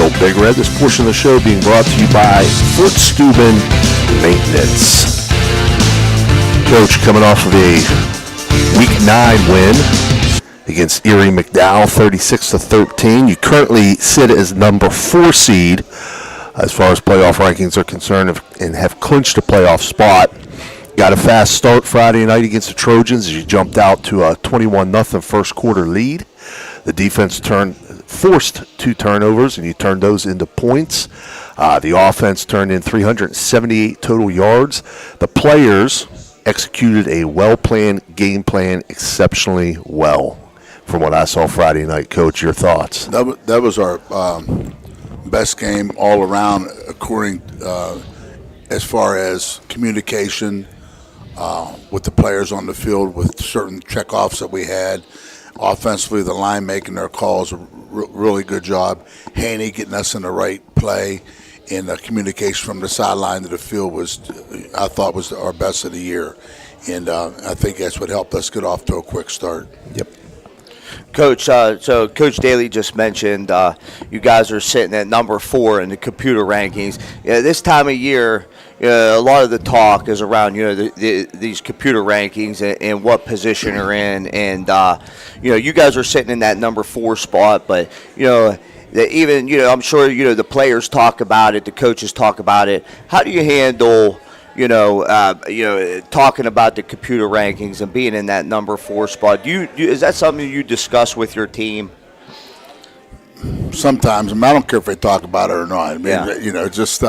Bill Big Red. This portion of the show being brought to you by Fort Steuben Maintenance. Coach, coming off of a Week 9 win against Erie McDowell, 36-13. You currently sit as number 4 seed as far as playoff rankings are concerned and have clinched a playoff spot. Got a fast start Friday night against the Trojans as you jumped out to a 21-0 first quarter lead. The defense forced 2 turnovers, and you turned those into points. The offense turned in 378 total yards. The players executed a well-planned game plan exceptionally well. From what I saw Friday night, Coach, your thoughts? That was our best game all around, according as far as communication with the players on the field, with certain checkoffs that we had. Offensively, the line making their calls, a really good job. Haney getting us in the right play, and the communication from the sideline to the field I thought was our best of the year. And I think that's what helped us get off to a quick start. Yep. Coach, so Coach Daly just mentioned you guys are sitting at number 4 in the computer rankings. This time of year, a lot of the talk is around these computer rankings and what position you're in, and you guys are sitting in that number 4 spot. But even I'm sure the players talk about it, the coaches talk about it. How do you handle talking about the computer rankings and being in that number 4 spot? Is that something you discuss with your team? Sometimes, I don't care if they talk about it or not. I mean, just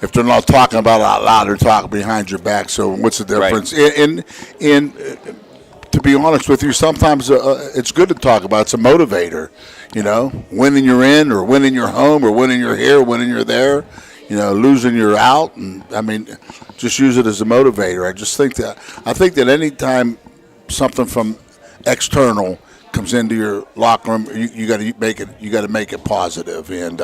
if they're not talking about it out loud, they're talking behind your back. So what's the difference? Right. And to be honest with you, sometimes it's good to talk about. It's a motivator. Winning you're in, or winning you're home, or winning you're here, winning you're there. Losing you're out, and I mean, just use it as a motivator. I think that any time something from external comes into your locker room, you got to make it positive. And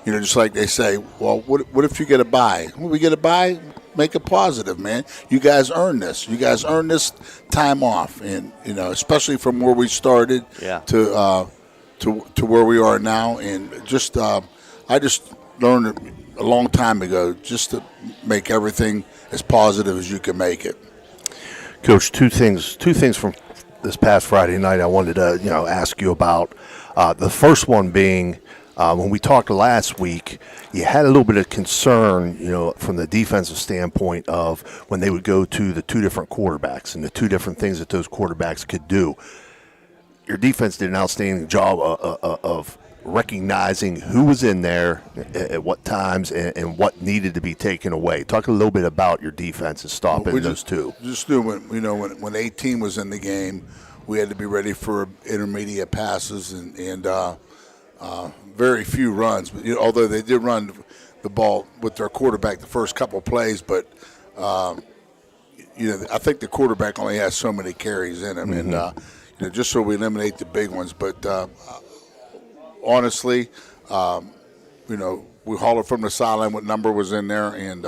just like they say, well, what if you get a bye? When we get a bye, make it positive, man. You guys earn this. You guys earn this time off, and especially from where we started to where we are now. And just I just learned a long time ago just to make everything as positive as you can make it. Coach, two things from this past Friday night I wanted to ask you about. The first one being when we talked last week, you had a little bit of concern, from the defensive standpoint of when they would go to the 2 different quarterbacks and the 2 different things that those quarterbacks could do. Your defense did an outstanding job of recognizing who was in there at what times and what needed to be taken away. Talk a little bit about your defense and stopping those 2. Just knew when 18 was in the game, we had to be ready for intermediate passes and very few runs. But although they did run the ball with their quarterback the first couple of plays, but I think the quarterback only has so many carries in him, and just so we eliminate the big ones. But honestly, we hollered from the sideline what number was in there, and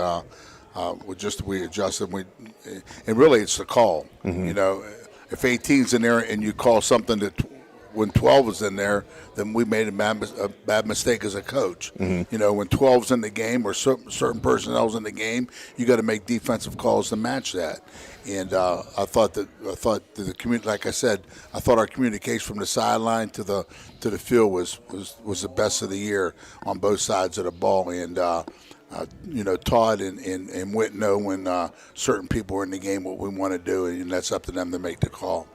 we adjusted. And really, it's the call. If 18's in there and you call something that when 12 was in there, then we made a bad mistake as a coach. When 12's in the game or certain personnel's in the game, you got to make defensive calls to match that. And I thought the community, like I said, I thought our communication from the sideline to the field was the best of the year on both sides of the ball. And Todd and Whit know when certain people are in the game what we want to do, and that's up to them to make the call.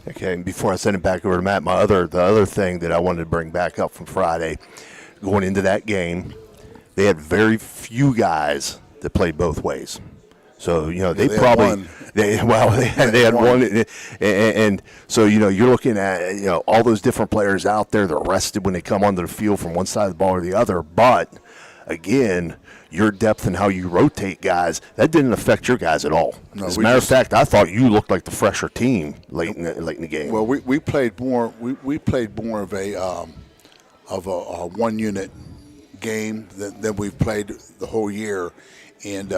Okay, and before I send it back over to Matt, the other thing that I wanted to bring back up from Friday, going into that game, they had very few guys that played both ways. So they had one, and so you're looking at all those different players out there. They're rested when they come onto the field from one side of the ball or the other. But again, your depth and how you rotate guys, that didn't affect your guys at all. No, as a matter of fact, I thought you looked like the fresher team late in the game. Well, we played more. We played more of a one unit game than we've played the whole year. And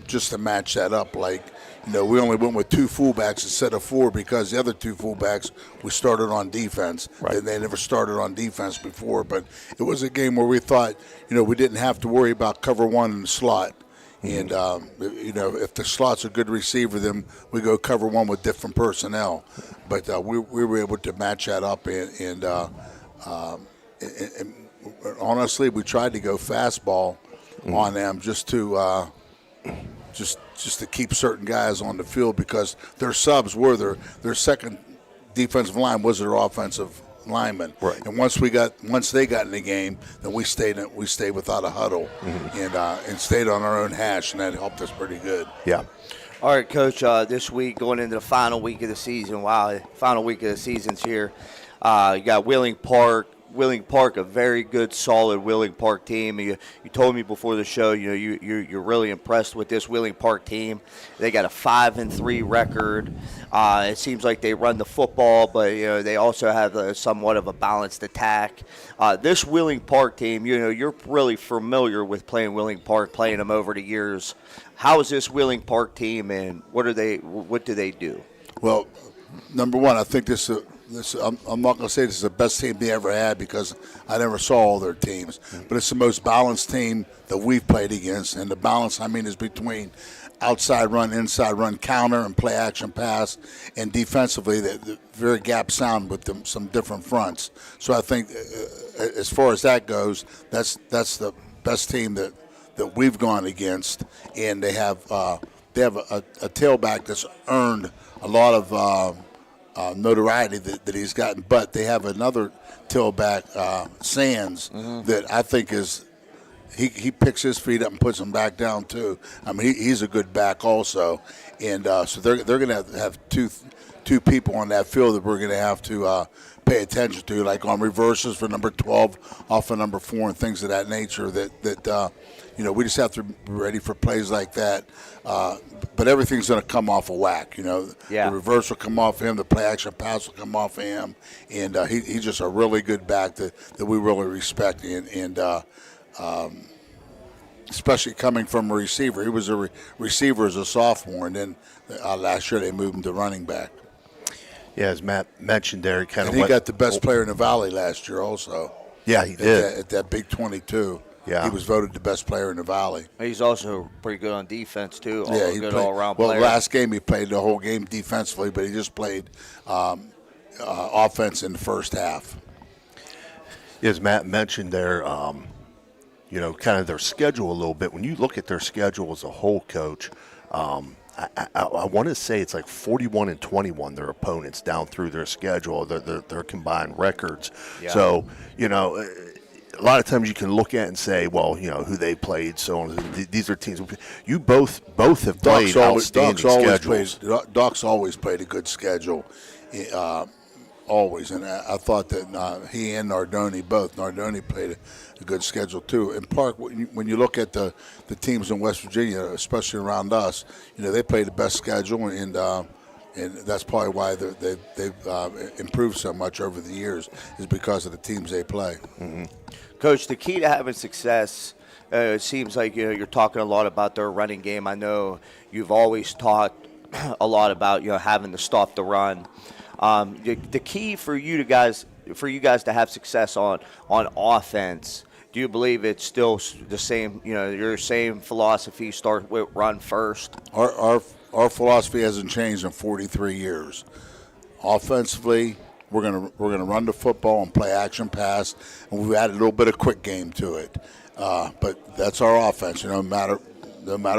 just to match that up, like, we only went with 2 fullbacks instead of 4 because the other 2 fullbacks we started on defense. Right. And they never started on defense before. But it was a game where we thought, we didn't have to worry about cover 1 in the slot. And, if the slot's a good receiver, then we go cover 1 with different personnel. But we were able to match that up. And honestly, we tried to go fastball on them just to just to keep certain guys on the field because their subs were their second defensive line was their offensive lineman. Right. And once they got in the game, then we stayed without a huddle and stayed on our own hash, and that helped us pretty good. Yeah. All right, Coach, this week going into the final week of the season. Wow, final week of the season's here. You got Wheeling Park, a very good, solid Wheeling Park team. You told me before the show, you're really impressed with this Wheeling Park team. They got a 5-3 record. It seems like they run the football, but they also have somewhat of a balanced attack. This Wheeling Park team, you're really familiar with playing Wheeling Park, playing them over the years. How is this Wheeling Park team, and what do they do? Well, number one, I think this. I'm not going to say this is the best team they ever had because I never saw all their teams. But it's the most balanced team that we've played against. And the balance, is between outside run, inside run, counter, and play action pass. And defensively, they're very gap sound with some different fronts. So I think as far as that goes, that's the best team that we've gone against. And they have a tailback that's earned a lot of notoriety that he's gotten, but they have another tailback, Sands, that I think is he picks his feet up and puts them back down too. He's a good back also, and so they're going to have two people on that field that we're going to have to pay attention to, like on reverses for number 12 off of number 4 and things of that nature. That we just have to be ready for plays like that. But everything's going to come off a whack. The reverse will come off him, the play action pass will come off him, and he's just a really good back that we really respect. And especially coming from a receiver, he was a receiver as a sophomore, and then last year they moved him to running back. Yeah, as Matt mentioned there, he got the best player in the Valley last year also. Yeah, he did. At that Big 22. Yeah. He was voted the best player in the Valley. He's also pretty good on defense, too. He good played, all-around player. Well, last game he played the whole game defensively, but he just played offense in the first half. As Matt mentioned there, kind of their schedule a little bit. When you look at their schedule as a whole, Coach, I want to say it's like 41-21 their opponents down through their schedule, their combined records. Yeah. So, a lot of times you can look at it and say, well, who they played, so on. These are teams. You both have played outstanding schedules. Doc's always played a good schedule, always. And I thought that he and Nardoni both. Nardoni played a good schedule too. In Park, when you look at the teams in West Virginia, especially around us, they play the best schedule, and that's probably why they've improved so much over the years, is because of the teams they play. Mm-hmm. Coach, the key to having success, it seems like you're talking a lot about their running game. I know you've always talked a lot about having to stop the run. The key for you guys to have success on offense. Do you believe it's still the same? Your same philosophy. Start with run first. Our philosophy hasn't changed in 43 years. Offensively, we're gonna run the football and play action pass, and we've added a little bit of quick game to it. But that's our offense. No matter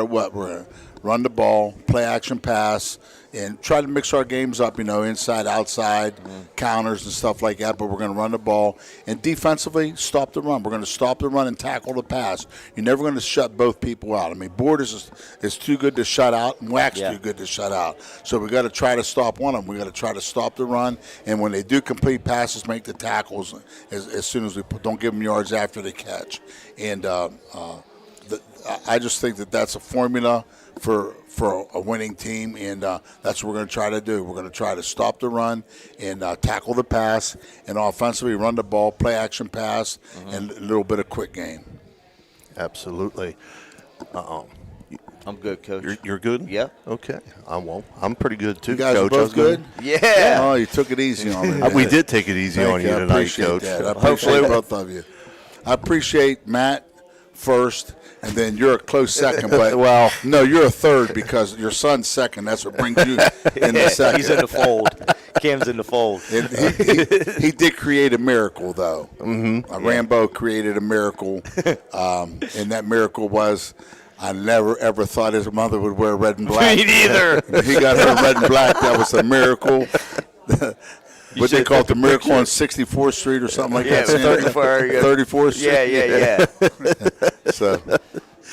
what, we're gonna run the ball, play action pass, and try to mix our games up, inside, outside, counters and stuff like that. But we're going to run the ball. And defensively, stop the run. We're going to stop the run and tackle the pass. You're never going to shut both people out. Borders is too good to shut out, and Wack's too good to shut out. So we got to try to stop one of them. We got to try to stop the run. And when they do complete passes, make the tackles as soon as don't give them yards after the catch. And I just think that's a formula for a winning team, and that's what we're going to try to do. We're going to try to stop the run and tackle the pass, and offensively run the ball, play action pass, and a little bit of quick game. Absolutely. I'm good, Coach. You're good? Yeah. Okay. I'm pretty good too, You guys Coach. are I was both good? Yeah. Oh, you took it easy on me. We did take it easy Thank on you I tonight, appreciate Coach. that. I appreciate both of you. I appreciate Matt first, and then you're a close second. But Well- no, you're a third because your son's second. That's what brings you in the second. He's in the fold. Cam's in the fold. And he did create a miracle, though. Mm-hmm. Rambo created a miracle, and that miracle was I never ever thought his mother would wear red and black. Me neither. He got her red and black. That was a miracle. What they call it, the miracle on 64th Street or something like Yeah, that. 34th Street. Yeah. So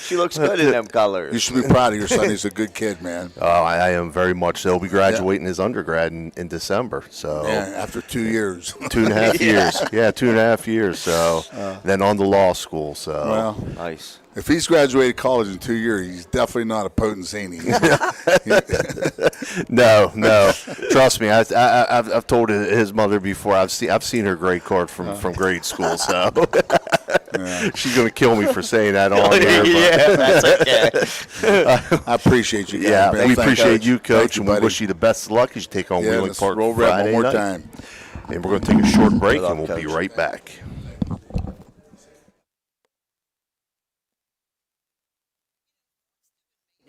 She looks good in them colors. you should be proud of your son. He's a good kid, man. Oh, I am very much so. He'll be graduating his undergrad in December. So Yeah, after 2 years. 2.5 years. Yeah, 2.5 years. So then on to law school. So Well, Nice. if he's graduated college in 2 years, he's definitely not a Potenzini. no. Trust me, I've told his mother before. I've seen her grade card from grade school. So she's gonna kill me for saying that on here. But Yeah, that's okay. I appreciate you guys. yeah, man. we Thank appreciate you, Thank Coach, and we buddy. wish you the best of luck as you take on Yeah, Wheeling let's Park roll red Friday one more night. time. And we're going to take a short break, Good luck, and we'll be Coach. right back.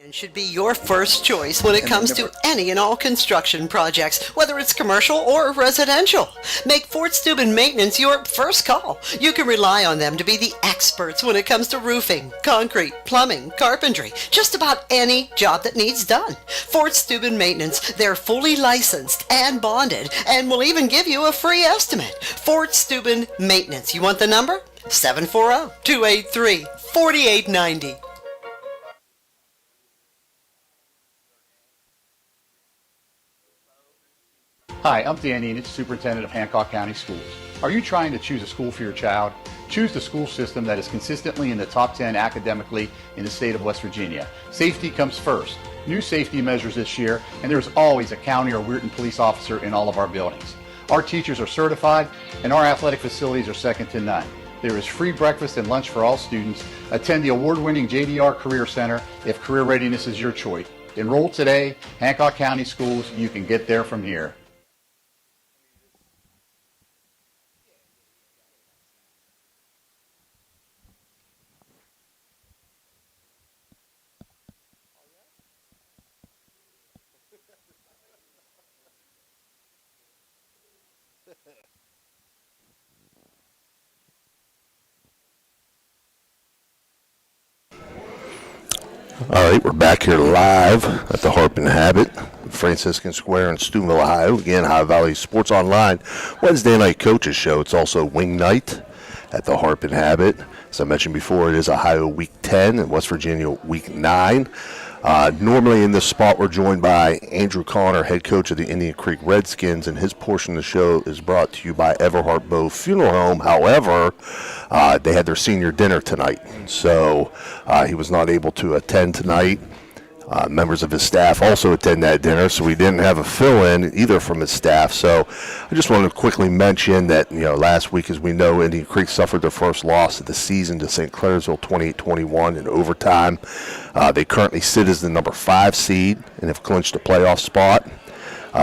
And should be your first choice when it comes to any and all construction projects, whether it's commercial or residential. Make Fort Steuben Maintenance your first call. You can rely on them to be the experts when it comes to roofing, concrete, plumbing, carpentry, just about any job that needs done. Fort Steuben Maintenance, they're fully licensed and bonded and will even give you a free estimate. Fort Steuben Maintenance. You want the number? 740-283-4890. Hi, I'm Dan Enich, Superintendent of Hancock County Schools. Are you trying to choose a school for your child? Choose the school system that is consistently in the top 10 academically in the state of West Virginia. Safety comes first. New safety measures this year, and there's always a county or Weirton police officer in all of our buildings. Our teachers are certified, and our athletic facilities are second to none. There is free breakfast and lunch for all students. Attend the award-winning JDR Career Center if career readiness is your choice. Enroll today, Hancock County Schools. You can get there from here. All right, we're back here live at the Harp and Habit, Franciscan Square in Steubenville, Ohio. Again, Ohio Valley Sports Online Wednesday night coaches show. It's also wing night at the Harp and Habit. As I mentioned before, it is Ohio Week 10 and West Virginia Week 9. Normally in this spot, we're joined by Andrew Connor, head coach of the Indian Creek Redskins, and his portion of the show is brought to you by Everhart Bow Funeral Home. However, they had their senior dinner tonight, so he was not able to attend tonight. Members of his staff also attend that dinner, so we didn't have a fill-in either from his staff. So I just wanted to quickly mention that, last week, as we know, Indian Creek suffered their first loss of the season to St. Clairsville 28-21 in overtime. They currently sit as the number 5 seed and have clinched a playoff spot.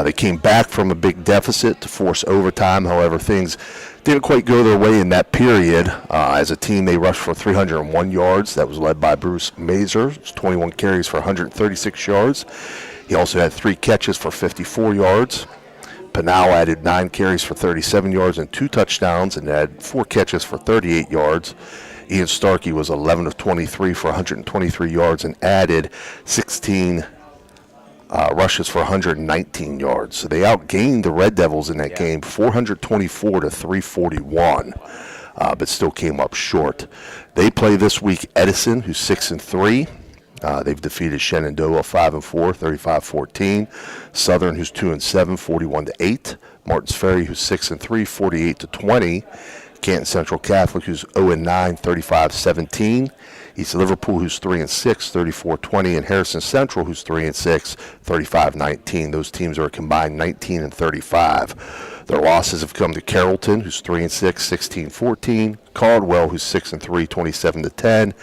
They came back from a big deficit to force overtime. However, things didn't quite go their way in that period. As a team, they rushed for 301 yards. That was led by Bruce Mazer. 21 carries for 136 yards. He also had 3 catches for 54 yards. Pinal added 9 carries for 37 yards and 2 touchdowns and had 4 catches for 38 yards. Ian Starkey was 11 of 23 for 123 yards and added 16 rushes for 119 yards. So they outgained the Red Devils in that game 424 to 341, but still came up short. They play this week Edison, who's 6-3. They've defeated Shenandoah 5-4, 35-14. Southern, who's 2-7, 41-8. Martins Ferry, who's 6-3, 48-20. Canton Central Catholic, who's 0-9, 35-17. East Liverpool, who's 3-6, 34-20, and Harrison Central, who's 3-6, 35-19. Those teams are a combined 19-35. Their losses have come to Carrollton, who's 3-6, 16-14, Caldwell, who's 6-3, 27-10,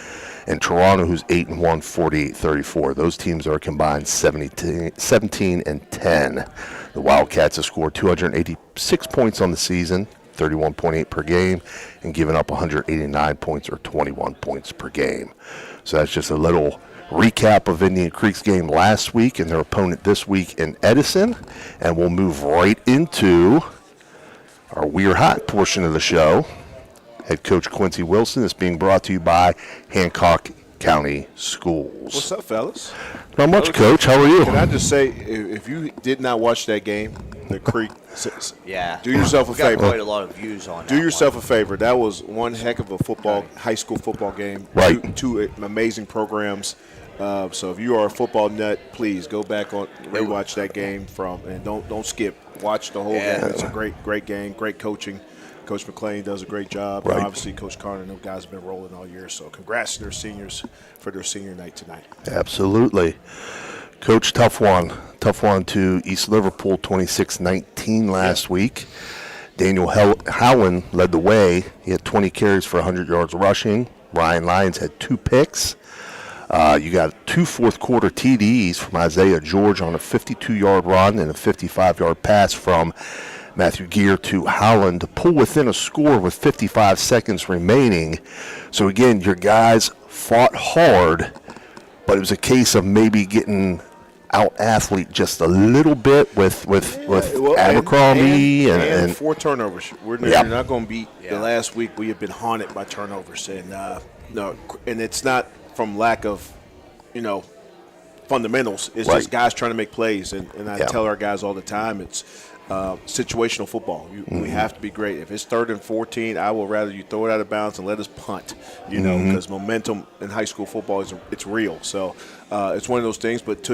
and Toronto, who's 8-1, 48-34. Those teams are combined 17-10. The Wildcats have scored 286 points on the season, 31.8 per game, and given up 189 points or 21 points per game. So that's just a little recap of Indian Creek's game last week and their opponent this week in Edison. And we'll move right into our We're Hot portion of the show. Head coach Quincy Wilson is being brought to you by Hancock County Schools. What's up, fellas? Not much, Coach. How are you? Can I just say, if you did not watch that game, the Creek, Yeah. do yourself a We got favor. quite a lot of views on Do that yourself one. a favor. That was one heck of a high school football game. Right. Two amazing programs. So if you are a football nut, please go back on rewatch that game and don't skip. Watch the whole game. It's a great game. Great coaching. Coach McClain does a great job. Right. Obviously, Coach Carter and those guys have been rolling all year. So congrats to their seniors for their senior night tonight. Absolutely. Coach, tough one. Tough one to East Liverpool, 26-19 last week. Daniel Howland led the way. He had 20 carries for 100 yards rushing. Ryan Lyons had 2 picks. You got 2 fourth-quarter TDs from Isaiah George on a 52-yard run and a 55-yard pass from Matthew Gear to Howland to pull within a score with 55 seconds remaining. So, again, your guys fought hard, but it was a case of maybe getting out-athlete just a little bit with Abercrombie and 4 turnovers. You're not going to beat the Yeah. last week. We have been haunted by turnovers, and and it's not from lack of, fundamentals. It's Right. just guys trying to make plays, and I Yeah. tell our guys all the time, it's situational football. We have to be great. If it's 3rd and 14, I would rather you throw it out of bounds and let us punt. Because momentum in high school football it's real. So it's one of those things. But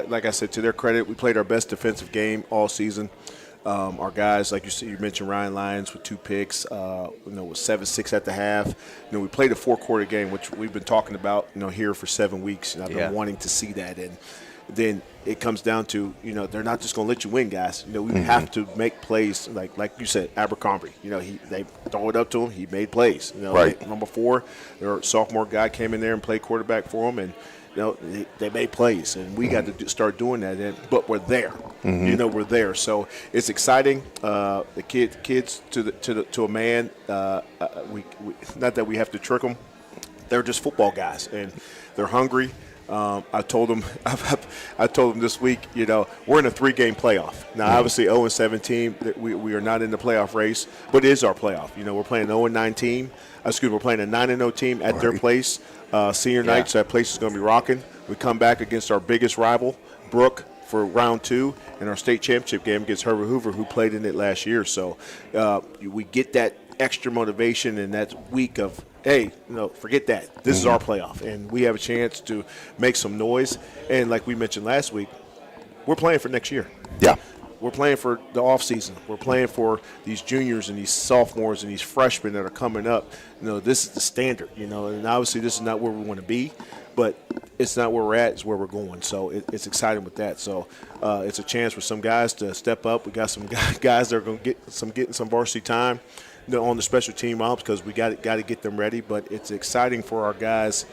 like I said, to their credit, we played our best defensive game all season. Our guys, like you mentioned, Ryan Lyons with 2 picks, was 7-6 at the half. We played a 4-quarter game, which we've been talking about, here for 7 weeks, and I've been wanting to see that. And then it comes down to, they're not just going to let you win, guys. We have to make plays, like you said, Abercrombie. They throw it up to him, he made plays. Right. Number 4, their sophomore guy came in there and played quarterback for him, and they made plays, and we got to start doing that. But we're there, we're there. So it's exciting. The kids to a man. We not that we have to trick them. They're just football guys, and they're hungry. I told them this week, we're in a 3-game playoff. Now, obviously, 0-17, we are not in the playoff race, but it is our playoff. We're playing an 0-9 team. We're playing a 9-0 team at their place. Senior night, so that place is going to be rocking. We come back against our biggest rival, Brooke, for round 2, and our state championship game against Herbert Hoover, who played in it last year. So we get that extra motivation and that week of, hey, forget that. This is our playoff, and we have a chance to make some noise. And like we mentioned last week, we're playing for next year. Yeah. We're playing for the offseason. We're playing for these juniors and these sophomores and these freshmen that are coming up. This is the standard, and obviously this is not where we want to be, but it's not where we're at, it's where we're going. So it's exciting with that. So it's a chance for some guys to step up. We got some guys that are going to getting some varsity time on the special team ops because we got to get them ready. But it's exciting for our guys.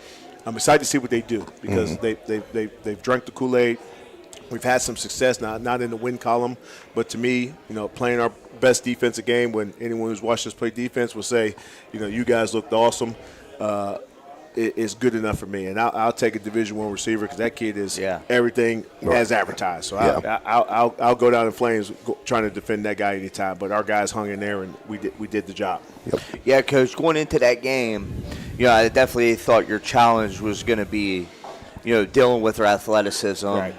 I'm excited to see what they do because they've drank the Kool-Aid. We've had some success, not in the win column, but to me, playing our best defensive game, when anyone who's watched us play defense will say, you guys looked awesome, is good enough for me. And I'll take a Division I receiver because that kid is everything as advertised. So I'll go down in flames trying to defend that guy anytime. But our guys hung in there, and we did the job. Yep. Yeah, Coach, going into that game, I definitely thought your challenge was going to be, dealing with their athleticism. Right.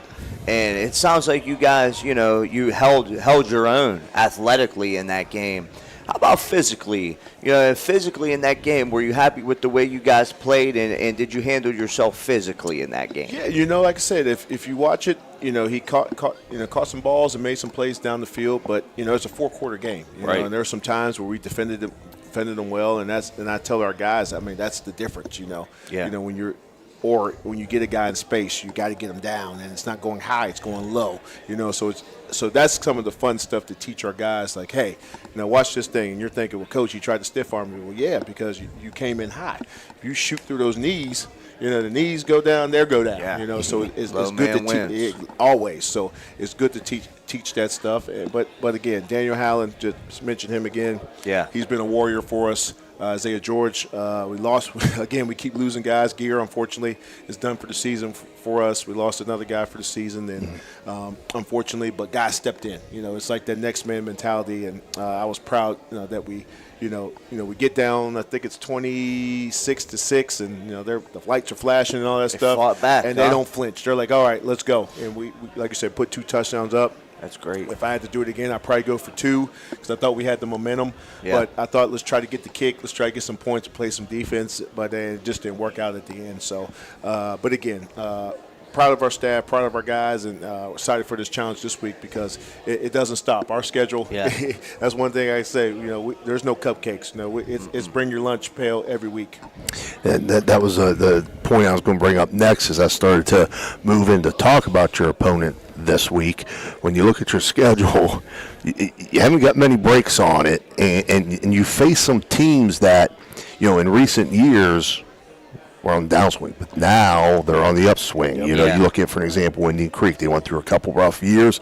And it sounds like you guys, you held your own athletically in that game. How about physically? Physically in that game, were you happy with the way you guys played, and did you handle yourself physically in that game? Yeah, like I said, if you watch it, he caught some balls and made some plays down the field, but it's a 4-quarter game, right. And there are some times where we defended them well, and I tell our guys, that's the difference, Yeah. When you're or when you get a guy in space, you got to get him down, and it's not going high, it's going low. So that's some of the fun stuff to teach our guys. Like, hey, watch this thing, and you're thinking, well, coach, you tried to stiff arm me. Well, yeah, because you came in high. If you shoot through those knees, the knees go down, they go down. Yeah. So it's Low good to man teach wins. always. So it's good to teach that stuff. But again, Daniel Howland, just mention him again. Yeah. He's been a warrior for us. Isaiah George, we lost again. We keep losing guys. Gear, unfortunately, is done for the season for us. We lost another guy for the season, and unfortunately, but guys stepped in. It's like that next man mentality, and I was proud that we. We get down. I think it's 26-6, and the lights are flashing and all that stuff. fought back, and they don't flinch. They're like, "All right, let's go." And we, like you said, put 2 touchdowns up. That's great. If I had to do it again, I'd probably go for 2 because I thought we had the momentum. Yeah. But I thought, let's try to get the kick. Let's try to get some points, play some defense. But then it just didn't work out at the end. So, but again, proud of our staff, proud of our guys, and excited for this challenge this week because it doesn't stop. Our schedule, that's one thing I say, there's no cupcakes. It's bring your lunch pail every week. And that was the point I was going to bring up next as I started to move in to talk about your opponent this week. When you look at your schedule, you haven't got many breaks on it, and you face some teams that, in recent years were on the downswing, but now they're on the upswing. You look at, for an example, Indian Creek. They went through a couple rough years.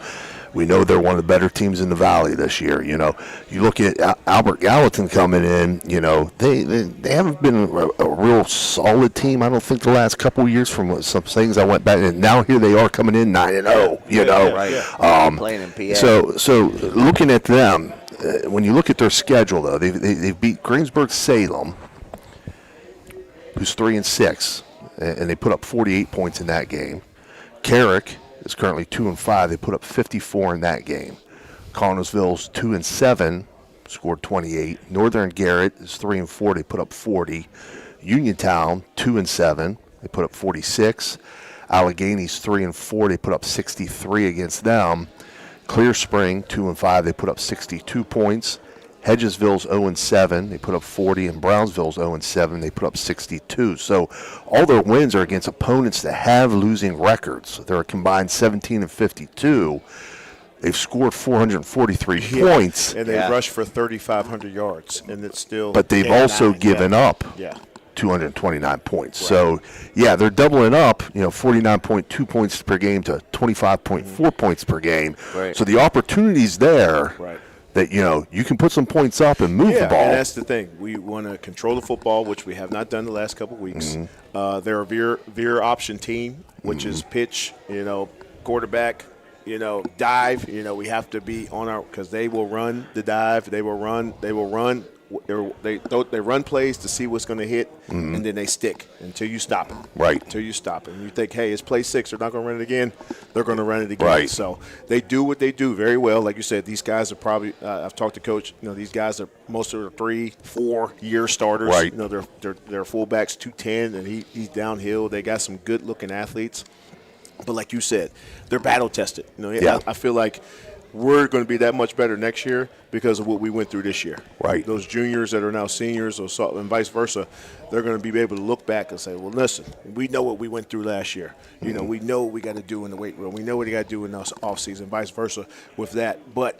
We know they're one of the better teams in the Valley this year. You look at Albert Gallatin coming in. They haven't been a real solid team. I don't think the last couple of years from some things I went back, and now here they are coming in 9-0. Right. Playing in PA. So looking at them, when you look at their schedule, though, they beat Greensburg Salem, who's 3-6, and they put up 48 points in that game. Carrick is currently 2-5. They put up 54 in that game. Connellsville's 2-7, scored 28. Northern Garrett is 3-4. They put up 40. Uniontown 2-7. They put up 46. Allegany's 3-4. They put up 63 against them. Clear Spring 2-5. They put up 62 points. Hedgesville's 0-7. They put up 40, and Brownsville's 0-7. They put up 62. So all their wins are against opponents that have losing records. They're a combined 17-52. They've scored 443 points, and they rushed for 3,500 yards, and it's still. but they've also given up 229 points. Right. So they're doubling up. 49.2 points per game to 25.4 points per game. Right. So the opportunity's there. Right. That you can put some points up and move the ball. And that's the thing. We want to control the football, which we have not done the last couple of weeks. They're a veer option team, which is pitch, quarterback, dive. We have to be on our because they will run the dive. They will run. They run plays to see what's going to hit, and then they stick until you stop them. Right. Until you stop it. And you think, hey, it's play 6. They're not going to run it again. They're going to run it again. Right. So they do what they do very well. Like you said, these guys are probably I've talked to Coach. These guys are most of the 3-4 year starters. Right. They're fullbacks 210, and he's downhill. They got some good looking athletes. But like you said, they're battle tested. I feel like we're going to be that much better next year because of what we went through this year. Right. Those juniors that are now seniors and vice versa, they're going to be able to look back and say, well, listen, we know what we went through last year. We know what we got to do in the weight room. We know what we got to do in the offseason, vice versa with that. But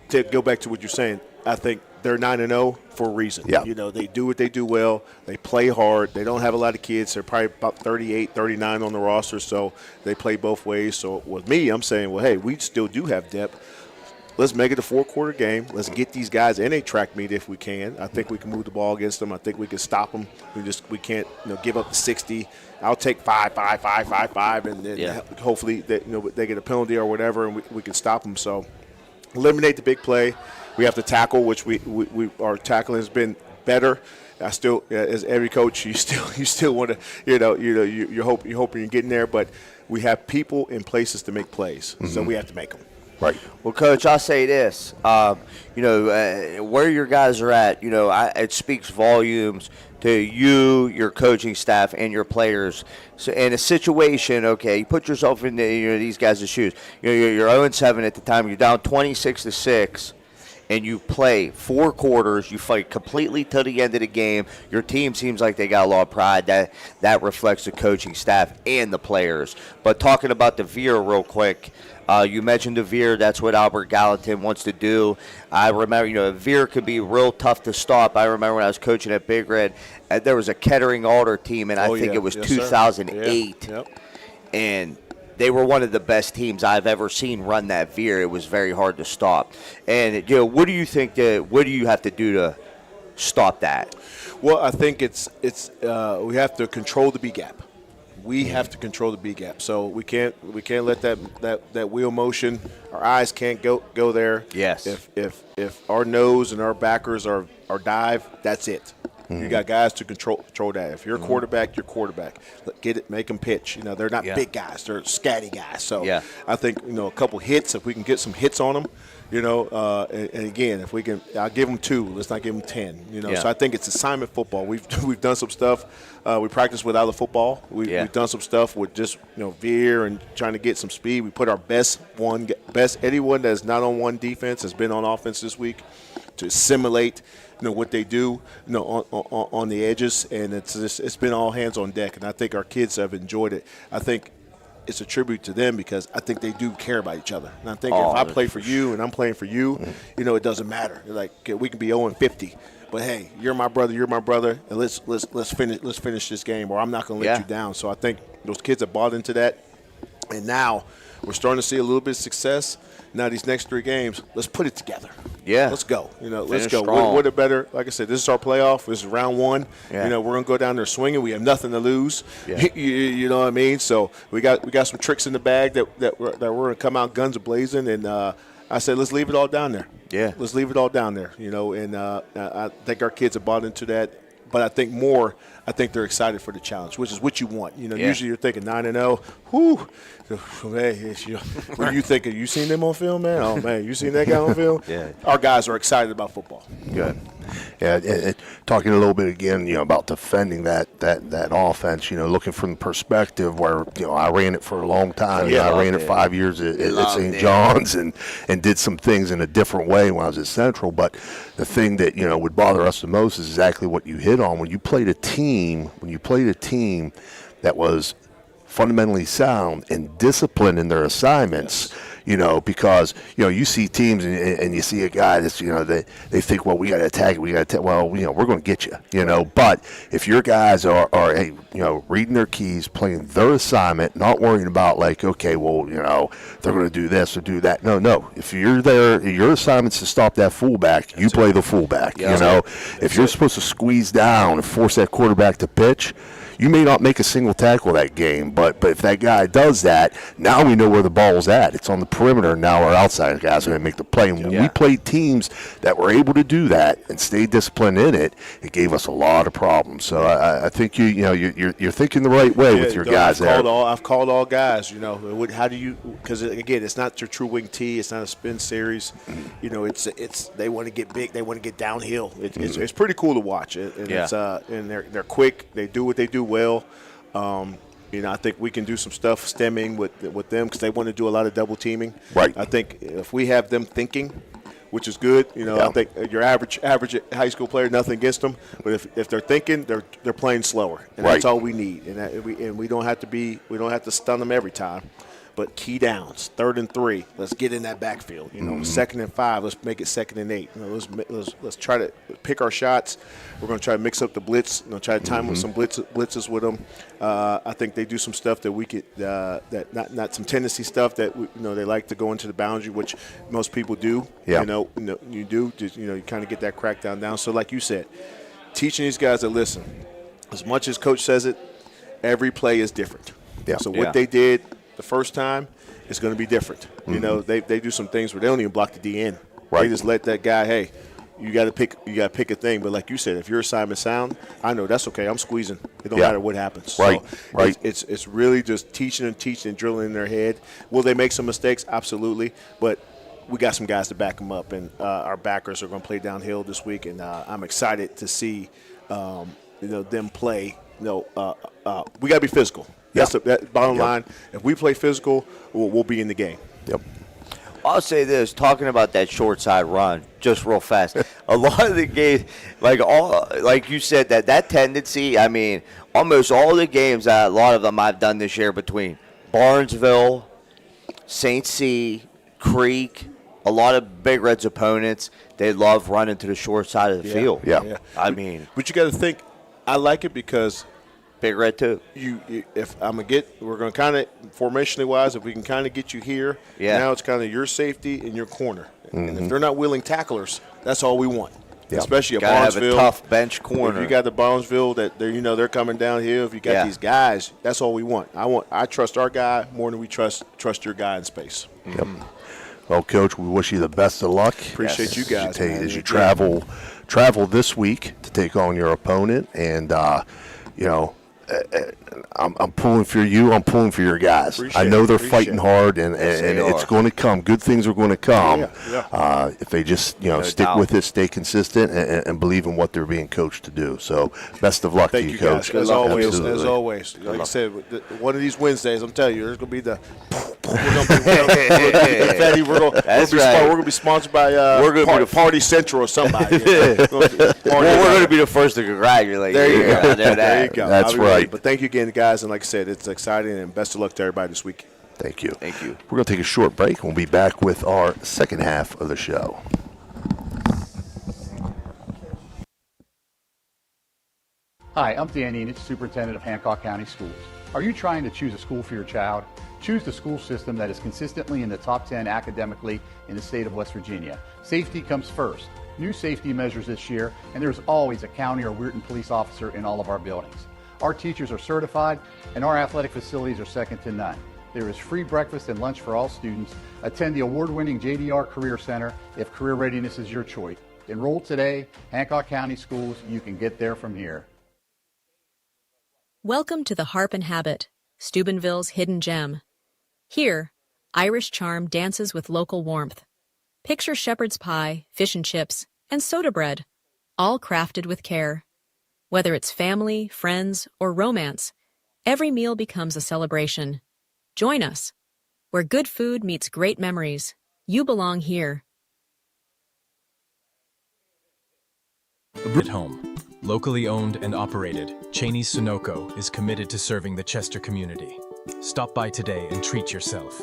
to go back to what you're saying, I think they're 9-0 for a reason. Yeah. They do what they do well. They play hard. They don't have a lot of kids. They're probably about 38, 39 on the roster, so they play both ways. So with me, I'm saying, well, hey, we still do have depth. Let's make it a 4-quarter game. Let's get these guys in a track meet if we can. I think we can move the ball against them. I think we can stop them. We can't give up the 60. I'll take 5, and then hopefully they get a penalty or whatever, and we can stop them. So eliminate the big play. We have to tackle, which we our tackling has been better. I still, as every coach, you still want to, you're hoping you're getting there, but we have people in places to make plays, so we have to make them. Right. Well, Coach, I'll say this. Where your guys are at, it speaks volumes to you, your coaching staff, and your players. So in a situation, you put yourself in these guys' shoes. You're 0-7 at the time. You're down 26-6. and you play 4 quarters, you fight completely to the end of the game, your team seems like they got a lot of pride. That reflects the coaching staff and the players. But talking about the Veer real quick, you mentioned the Veer. That's what Albert Gallatin wants to do. I remember, Veer could be real tough to stop. I remember when I was coaching at Big Red, there was a Kettering Alder team, and I think it was 2008. Yep. And they were one of the best teams I've ever seen run that Veer. It was very hard to stop. And what do you think? What do you have to do to stop that? Well, I think it's we have to control the B gap. We have to control the B gap. So we can't let that wheel motion. Our eyes can't go there. Yes. If our nose and our backers are dive, that's it. You got guys to control that. If you're a quarterback, you're quarterback. Get it, make them pitch. They're not big guys; they're scatty guys. So I think a couple hits. If we can get some hits on them, and again, if we can, I'll give them 2. Let's not give them 10. So I think it's assignment football. We've done some stuff. We practice without the football. We've done some stuff with just veer and trying to get some speed. We put our best anyone that's not on one defense has been on offense this week to simulate what they do on the edges, and it's been all hands on deck, and I think our kids have enjoyed it. I think it's a tribute to them because I think they do care about each other. And I think if I play for you and I'm playing for you, it doesn't matter. Like we can be 0-50, but hey, you're my brother, and let's finish this game, or I'm not going to let you down. So I think those kids have bought into that, and now we're starting to see a little bit of success. Now these next 3 games, let's put it together. Yeah, let's go. Let's Finish go. strong. What a better, like I said, this is our playoff. This is round 1. Yeah. We're gonna go down there swinging. We have nothing to lose. Yeah. you know what I mean? So we got some tricks in the bag that we're gonna come out guns blazing. And I said, let's leave it all down there. Yeah, let's leave it all down there. And I think our kids have bought into that. But I think they're excited for the challenge, which is what you want. Usually you're thinking 9-0. Whoo, hey, what are you thinking? You seen them on film, man? Oh man, you seen that guy on film? Yeah. Our guys are excited about football. Good. Yeah, and talking a little bit again, about defending that offense. Looking from the perspective where I ran it for a long time. Yeah, I ran it 5 years at St. John's and did some things in a different way when I was at Central. But the thing that would bother us the most is exactly what you hit on. When you played a team that was fundamentally sound and disciplined in their assignments, because you see teams and you see a guy that's they think, well, we got to attack it, well, we're going to get you, but if your guys are reading their keys, playing their assignment, not worrying about like, okay, well, they're going to do this or do that. No, if you're there, your assignment's to stop that fullback, you play the fullback. If you're supposed to squeeze down and force that quarterback to pitch, you may not make a single tackle that game, but if that guy does that, now we know where the ball's at. It's on the perimeter. Now our outside guys are going to make the play. And when we played teams that were able to do that and stay disciplined in it, it gave us a lot of problems. So I think you're thinking the right way with your guys there. I've called all guys. How do you? Because again, it's not your true wing tee. It's not a spin series. It's they want to get big. They want to get downhill. It's pretty cool to watch it. And and they're quick. They do what they do well. I think we can do some stuff stemming with them because they want to do a lot of double teaming. Right. I think if we have them thinking, which is good. I think your average high school player, nothing against them, but if they're thinking, they're playing slower, and that's all we need. And we don't have to stun them every time. But key downs, 3rd and 3, let's get in that backfield. 2nd and 5, let's make it 2nd and 8. Let's try to pick our shots. We're going to try to mix up the blitz. Try to time with some blitzes with them. I think they do some stuff that we could that not some tendency stuff that they like to go into the boundary, which most people do. Yeah. You do. Just, you kind of get that crackdown down. So like you said, teaching these guys to listen. As much as coach says it, every play is different. Yeah. So what they did the first time is going to be different. They do some things where they don't even block the D in. Right. They just let that guy, hey, you got to pick a thing. But like you said, if your assignment sound, I know that's okay. I'm squeezing. It don't matter what happens. Right. So right. It's really just teaching and drilling in their head. Will they make some mistakes? Absolutely. But we got some guys to back them up, and our backers are going to play downhill this week, and I'm excited to see them play. We got to be physical. That's the bottom line. If we play physical, we'll be in the game. Yep. I'll say this, talking about that short side run, just real fast. A lot of the games, like you said, that tendency, I mean, almost all the games, a lot of them I've done this year between Barnesville, St. C, Creek, a lot of Big Red's opponents, they love running to the short side of the field. Yeah. I mean, But you got to think, I like it because Big Red too. we're going to kind of, formationally wise, if we can kind of get you here, now it's kind of your safety in your corner. And if they're not willing tacklers, that's all we want. Yeah. Especially at Gotta have a Barnesville. tough bench corner. If you got the Barnesville that they're coming downhill, if you got these guys, that's all we want. I trust our guy more than we trust your guy in space. Yep. Well, Coach, we wish you the best of luck. Appreciate you guys, man. As you travel this week to take on your opponent, and I'm pulling for you. I'm pulling for your guys. I know they're fighting hard, and it's going to come. Good things are going to come if they just stick with it, stay consistent, and believe in what they're being coached to do. So, best of luck to you, Coach. Guys. As always, Absolutely. like I said, one of these Wednesdays, I'm telling you, there's going to be the. We're going to be sponsored by We're gonna be the Party Central or somebody. We're going to be the first to congratulate you. There you go. There you go. That's right. But thank you again, guys. And like I said, it's exciting, and best of luck to everybody this week. Thank you. Thank you. We're going to take a short break. We'll be back with our second half of the show. Hi, I'm Dan Enich, Superintendent of Hancock County Schools. Are you trying to choose a school for your child? Choose the school system that is consistently in the top 10 academically in the state of West Virginia. Safety comes first. New safety measures this year, and there's always a county or Weirton police officer in all of our buildings. Our teachers are certified, and our athletic facilities are second to none. There is free breakfast and lunch for all students. Attend the award-winning JDR Career Center if career readiness is your choice. Enroll today. Hancock County Schools, you can get there from here. Welcome to the Harp and Habit, Steubenville's hidden gem. Here, Irish charm dances with local warmth. Picture shepherd's pie, fish and chips, and soda bread, all crafted with care. Whether it's family, friends, or romance, every meal becomes a celebration. Join us. Where good food meets great memories, you belong here. At home, locally owned and operated, Cheney's Sunoco is committed to serving the Chester community. Stop by today and treat yourself.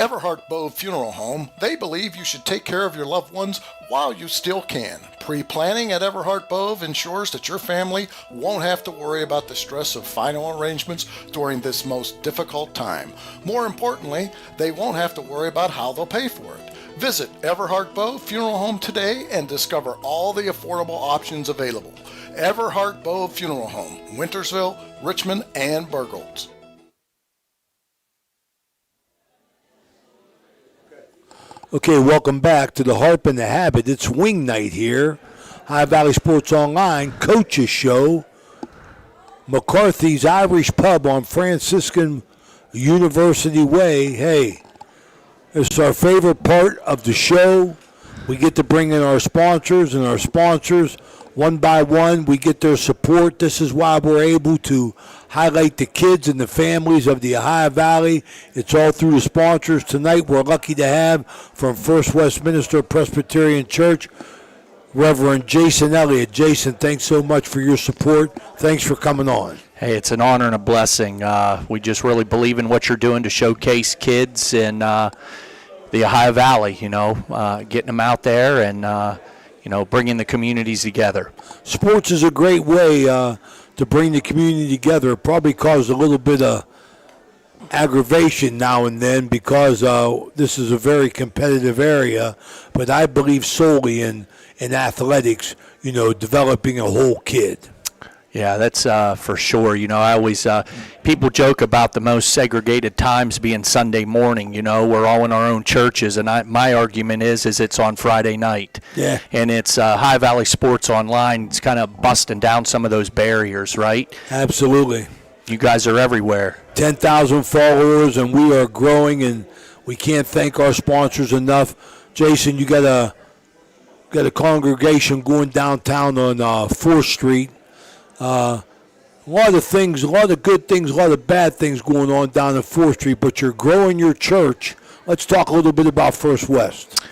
Everhart Bow Funeral Home, they believe you should take care of your loved ones while you still can. Pre-planning at Everhart Bow ensures that your family won't have to worry about the stress of final arrangements during this most difficult time. More importantly, they won't have to worry about how they'll pay for it. Visit Everhart Bow Funeral Home today and discover all the affordable options available. Everhart Bow Funeral Home, Wintersville, Richmond, and Burgolds. Okay, welcome back to the Harp and the Habit. It's wing night here. High Valley Sports Online, Coach's Show. McCarthy's Irish Pub on Franciscan University Way. Hey, it's our favorite part of the show. We get to bring in our sponsors, and our sponsors, one by one, we get their support. This is why we're able to highlight the kids and the families of the Ohio Valley. It's all through the sponsors. Tonight, we're lucky to have from First Westminster Presbyterian Church, Reverend Jason Elliott. Jason, thanks so much for your support. Thanks for coming on. Hey, it's an honor and a blessing. We just really believe in what you're doing to showcase kids in the Ohio Valley, getting them out there and bringing the communities together. Sports is a great way to bring the community together. It probably caused a little bit of aggravation now and then because this is a very competitive area, but I believe solely in athletics, developing a whole kid. Yeah, that's for sure. I always, people joke about the most segregated times being Sunday morning. We're all in our own churches, and my argument is it's on Friday night. Yeah. And it's High Valley Sports Online. It's kind of busting down some of those barriers, right? Absolutely. You guys are everywhere. 10,000 followers, and we are growing, and we can't thank our sponsors enough. Jason, you got a congregation going downtown on 4th Street. a lot of things, a lot of good things, a lot of bad things going on down at 4th Street, but you're growing your church. Let's talk a little bit about First West.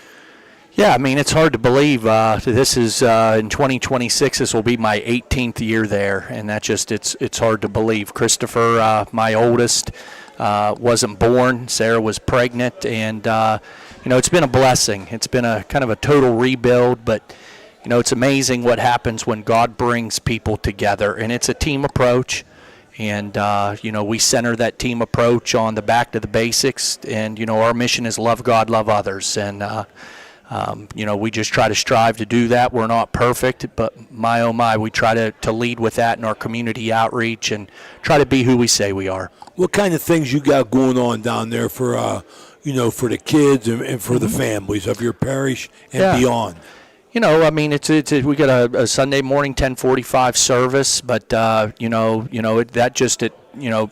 Yeah, I mean, it's hard to believe. This is in 2026. This will be my 18th year there, and that just it's hard to believe. Christopher, my oldest, wasn't born. Sarah was pregnant, and it's been a blessing. It's been a kind of a total rebuild, but it's amazing what happens when God brings people together, and it's a team approach. And, we center that team approach on the back to the basics. And, our mission is love God, love others. And, we just try to strive to do that. We're not perfect, but my, oh my, we try to lead with that in our community outreach and try to be who we say we are. What kind of things you got going on down there for, for the kids and for the families of your parish and beyond? It's we got a Sunday morning 10:45 service, but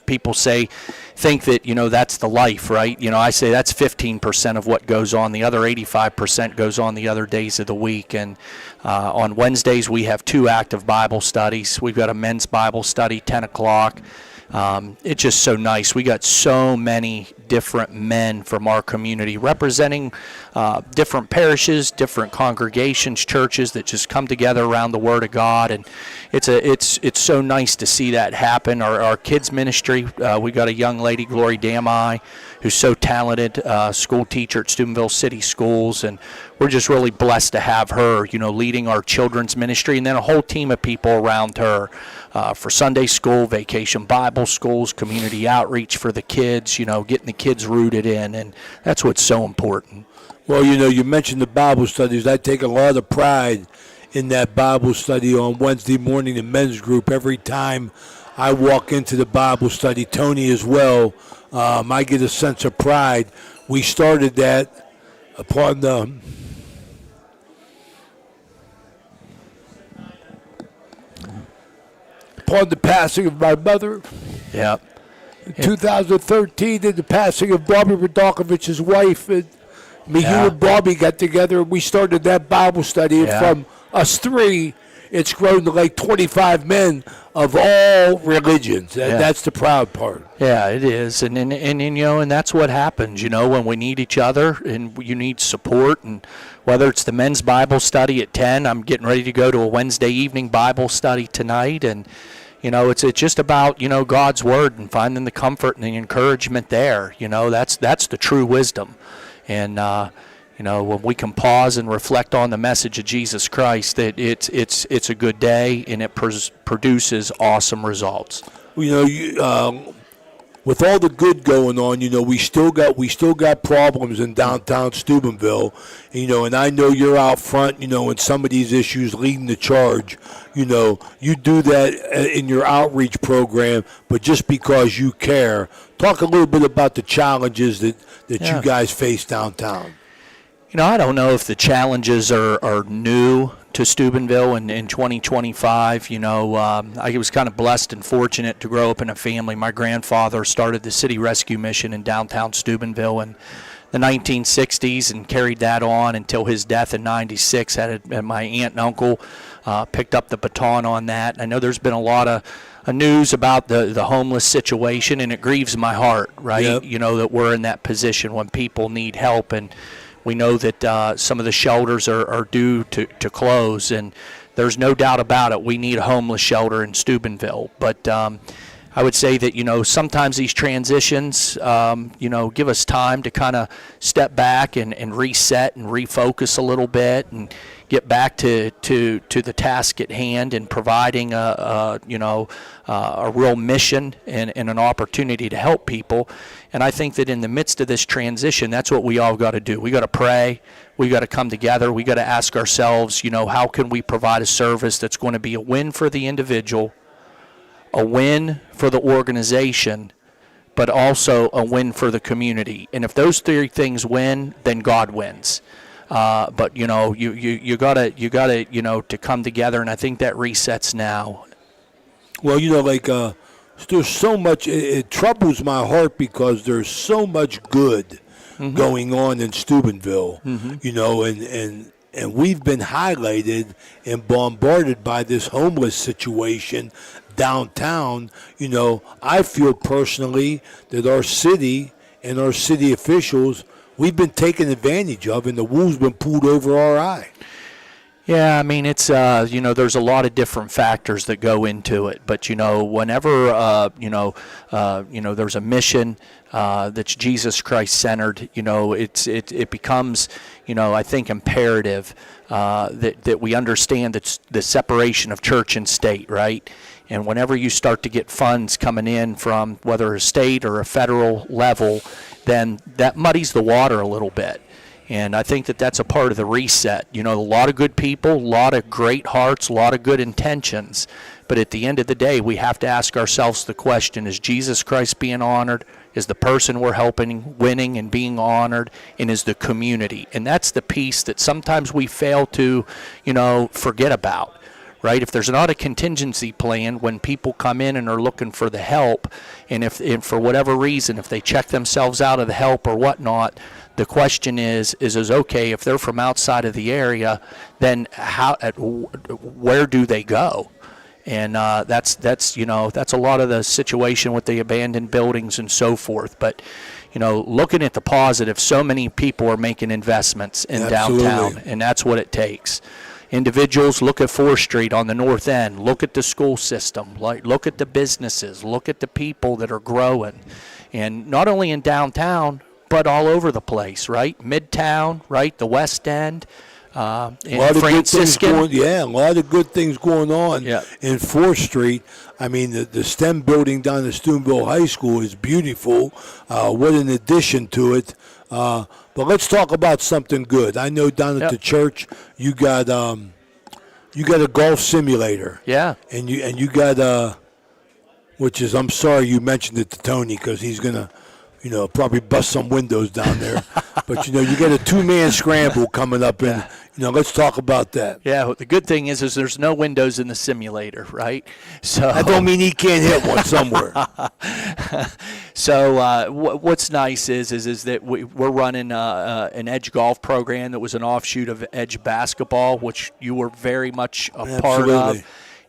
people think that that's the life, right? I say that's 15% of what goes on. The other 85% goes on the other days of the week. And on Wednesdays we have 2 active Bible studies. We've got a men's Bible study 10 o'clock. It's just so nice. We got so many different men from our community representing different parishes, different congregations, churches that just come together around the Word of God, and it's so nice to see that happen. Our kids ministry, we got a young lady, Glory Damai, who's so talented, school teacher at Steubenville City Schools, and we're just really blessed to have her, leading our children's ministry, and then a whole team of people around her for Sunday school, vacation Bible schools, community outreach for the kids, getting the kids rooted in, and that's what's so important. Well, you mentioned the Bible studies. I take a lot of pride in that Bible study on Wednesday morning, the men's group. Every time I walk into the Bible study, Tony as well, I get a sense of pride. We started that upon the passing of my mother. Yeah. In 2013, and the passing of Bobby Radakovich's wife. And you and Bobby got together, and we started that Bible study. And from us 3, it's grown to like 25 men of all religions. That's the proud part. Yeah, it is. And that's what happens, when we need each other and you need support. And whether it's the men's Bible study at 10, I'm getting ready to go to a Wednesday evening Bible study tonight. And, it's just about, God's Word and finding the comfort and the encouragement there. That's the true wisdom. And, when we can pause and reflect on the message of Jesus Christ, that it's a good day and it produces awesome results. With all the good going on, we still got problems in downtown Steubenville, and I know you're out front, in some of these issues, leading the charge. You do that in your outreach program, but just because you care. Talk a little bit about the challenges that you guys face downtown. I don't know if the challenges are new to Steubenville in 2025. I was kind of blessed and fortunate to grow up in a family. My grandfather started the City Rescue Mission in downtown Steubenville in the 1960s and carried that on until his death in 96. And my aunt and uncle picked up the baton on that. I know there's been a lot of news about the homeless situation, and it grieves my heart, right? Yep. That we're in that position when people need help, and we know that some of the shelters are due to close, and there's no doubt about it. We need a homeless shelter in Steubenville. But I would say that, sometimes these transitions, give us time to kind of step back and reset and refocus a little bit and get back to the task at hand and providing a real mission and an opportunity to help people. And I think that in the midst of this transition, that's what we all got to do. We got to pray. We got to come together. We got to ask ourselves, how can we provide a service that's going to be a win for the individual, a win for the organization, but also a win for the community. And if those 3 things win, then God wins. But you gotta to come together, and I think that resets now. Well, there's so much. It troubles my heart because there's so much good going on in Steubenville. And we've been highlighted and bombarded by this homeless situation downtown, I feel personally that our city and our city officials, we've been taken advantage of, and the wool's been pulled over our eye. Yeah, I mean, it's, there's a lot of different factors that go into it. But, whenever, there's a mission that's Jesus Christ centered, it becomes, I think imperative that we understand the separation of church and state, right? And whenever you start to get funds coming in from whether a state or a federal level, then that muddies the water a little bit. And I think that that's a part of the reset. A lot of good people, a lot of great hearts, a lot of good intentions. But at the end of the day, we have to ask ourselves the question, is Jesus Christ being honored? Is the person we're helping winning and being honored? And is the community? And that's the piece that sometimes we fail to, forget about. Right? If there's not a contingency plan when people come in and are looking for the help, and for whatever reason, if they check themselves out of the help or whatnot, the question is okay, if they're from outside of the area, then where do they go? And that's a lot of the situation with the abandoned buildings and so forth. But looking at the positive, so many people are making investments in downtown, and that's what it takes. Individuals, look at 4th Street on the north end. Look at the school system. Look at the businesses. Look at the people that are growing. And not only in downtown, but all over the place, right? Midtown, right? The West End. A lot of good things going on in 4th Street. I mean, the STEM building down at Steubenville High School is beautiful. What an addition to it. But let's talk about something good. I know down at the church you got a golf simulator. Yeah. And you got which is, I'm sorry you mentioned it to Tony because he's gonna probably bust some windows down there. But you got a 2-man scramble coming up, and let's talk about that. Yeah, the good thing is there's no windows in the simulator, right? So I don't mean he can't hit one somewhere. So what's nice is that we're running an Edge golf program that was an offshoot of Edge basketball, which you were very much a part of.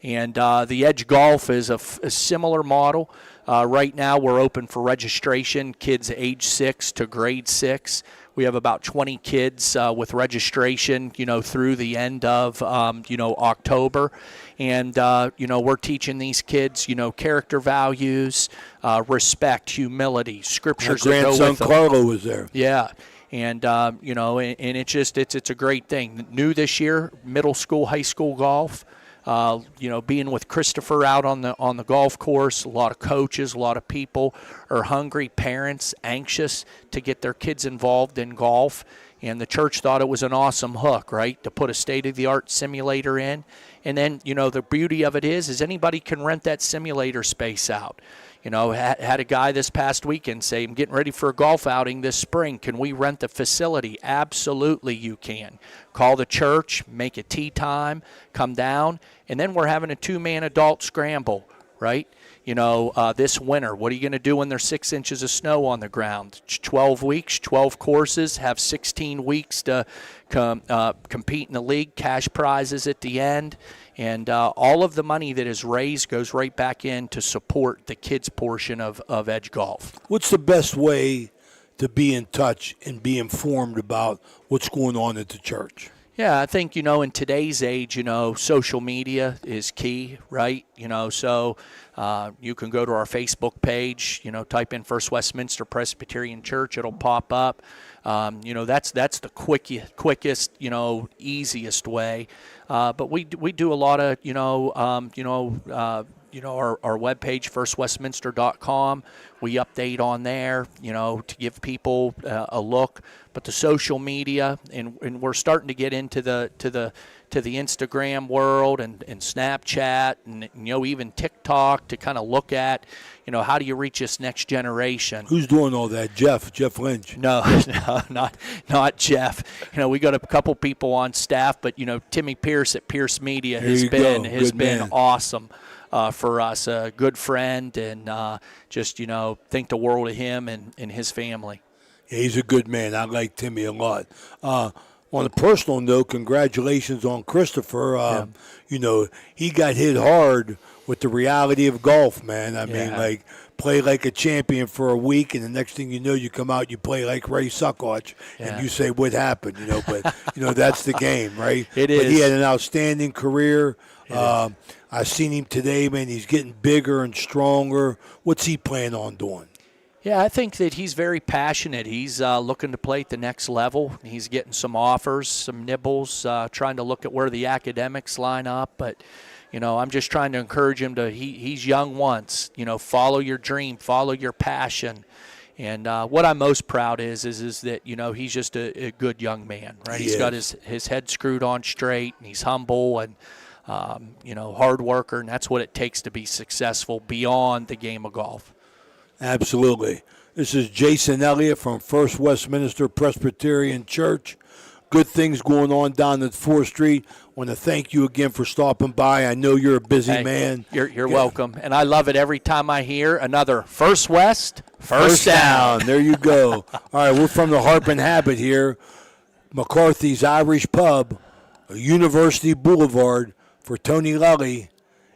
And the Edge golf is a similar model. Right now we're open for registration, kids age 6 to grade 6. We have about 20 kids with registration, through the end of, October. And, we're teaching these kids, character values, respect, humility, scriptures that go with them. My grandson Carlo was there. Yeah. And, and it's a great thing. New this year, middle school, high school golf. Being with Christopher out on the golf course, a lot of coaches, a lot of people are hungry, parents anxious to get their kids involved in golf, and the church thought it was an awesome hook, right, to put a state-of-the-art simulator in. And then, the beauty of it is anybody can rent that simulator space out. Had a guy this past weekend say, I'm getting ready for a golf outing this spring. Can we rent the facility? Absolutely you can. Call the church, make a tee time, come down, and then we're having a 2-man adult scramble, right? This winter. What are you going to do when there's 6 inches of snow on the ground? 12 weeks, 12 courses, have 16 weeks to compete in the league, cash prizes at the end. And all of the money that is raised goes right back in to support the kids' portion of Edge Golf. What's the best way to be in touch and be informed about what's going on at the church? Yeah, I think, in today's age, social media is key, right? So you can go to our Facebook page, type in First Westminster Presbyterian Church, it'll pop up. That's the quickest, easiest way. But we do a lot of, our webpage, firstwestminster.com. We update on there, to give people a look. But the social media, and we're starting to get into the Instagram world and Snapchat and even TikTok to kind of look at, how do you reach this next generation? Who's doing all that? Jeff Lynch? No, not Jeff. We got a couple people on staff, but Timmy Pierce at Pierce Media has been awesome. For us, a good friend, and just, think the world of him and his family. Yeah, he's a good man. I like Timmy a lot. On a personal note, congratulations on Christopher. You know, he got hit hard with the reality of golf, man. I mean, like, play like a champion for a week, and the next thing you know, you come out, you play like Ray Suckoch, and you say, what happened? You know, but, you know, that's the game, right? It But is. he had an outstanding career. I seen him today, man. He's getting bigger and stronger. What's he planning on doing? Yeah, I think that he's very passionate. He's looking to play at the next level. He's getting some offers, some nibbles, trying to look at where the academics line up. But, you know, I'm just trying to encourage him to, he's young once, you know, follow your dream, follow your passion. And what I'm most proud is that, you know, he's just a good young man, right? He's got his head screwed on straight, and he's humble and, you know, hard worker, and that's what it takes to be successful beyond the game of golf. Absolutely. This is Jason Elliott from First Westminster Presbyterian Church. Good things going on down at 4th Street. Want to thank you again for stopping by. I know you're a busy man. You're welcome. And I love it every time I hear another First West, First Down. There you go. All right, we're from the Harp and Habit here. McCarthy's Irish Pub, University Boulevard, for Tony Lelly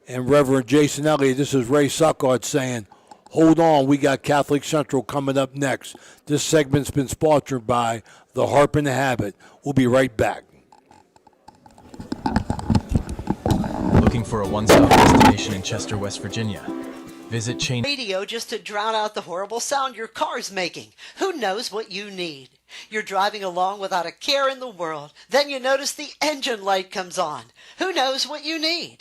and Reverend Jason Elliott. This is Ray Suckoch saying, hold on, we got Catholic Central coming up next. This segment's been sponsored by the Harp and the Habit. We'll be right back. Looking for a one-stop destination in Chester, West Virginia? Visit Cheney. Radio just to drown out the horrible sound your car's making. Who knows what you need? You're driving along without a care in the world. Then you notice the engine light comes on. Who knows what you need?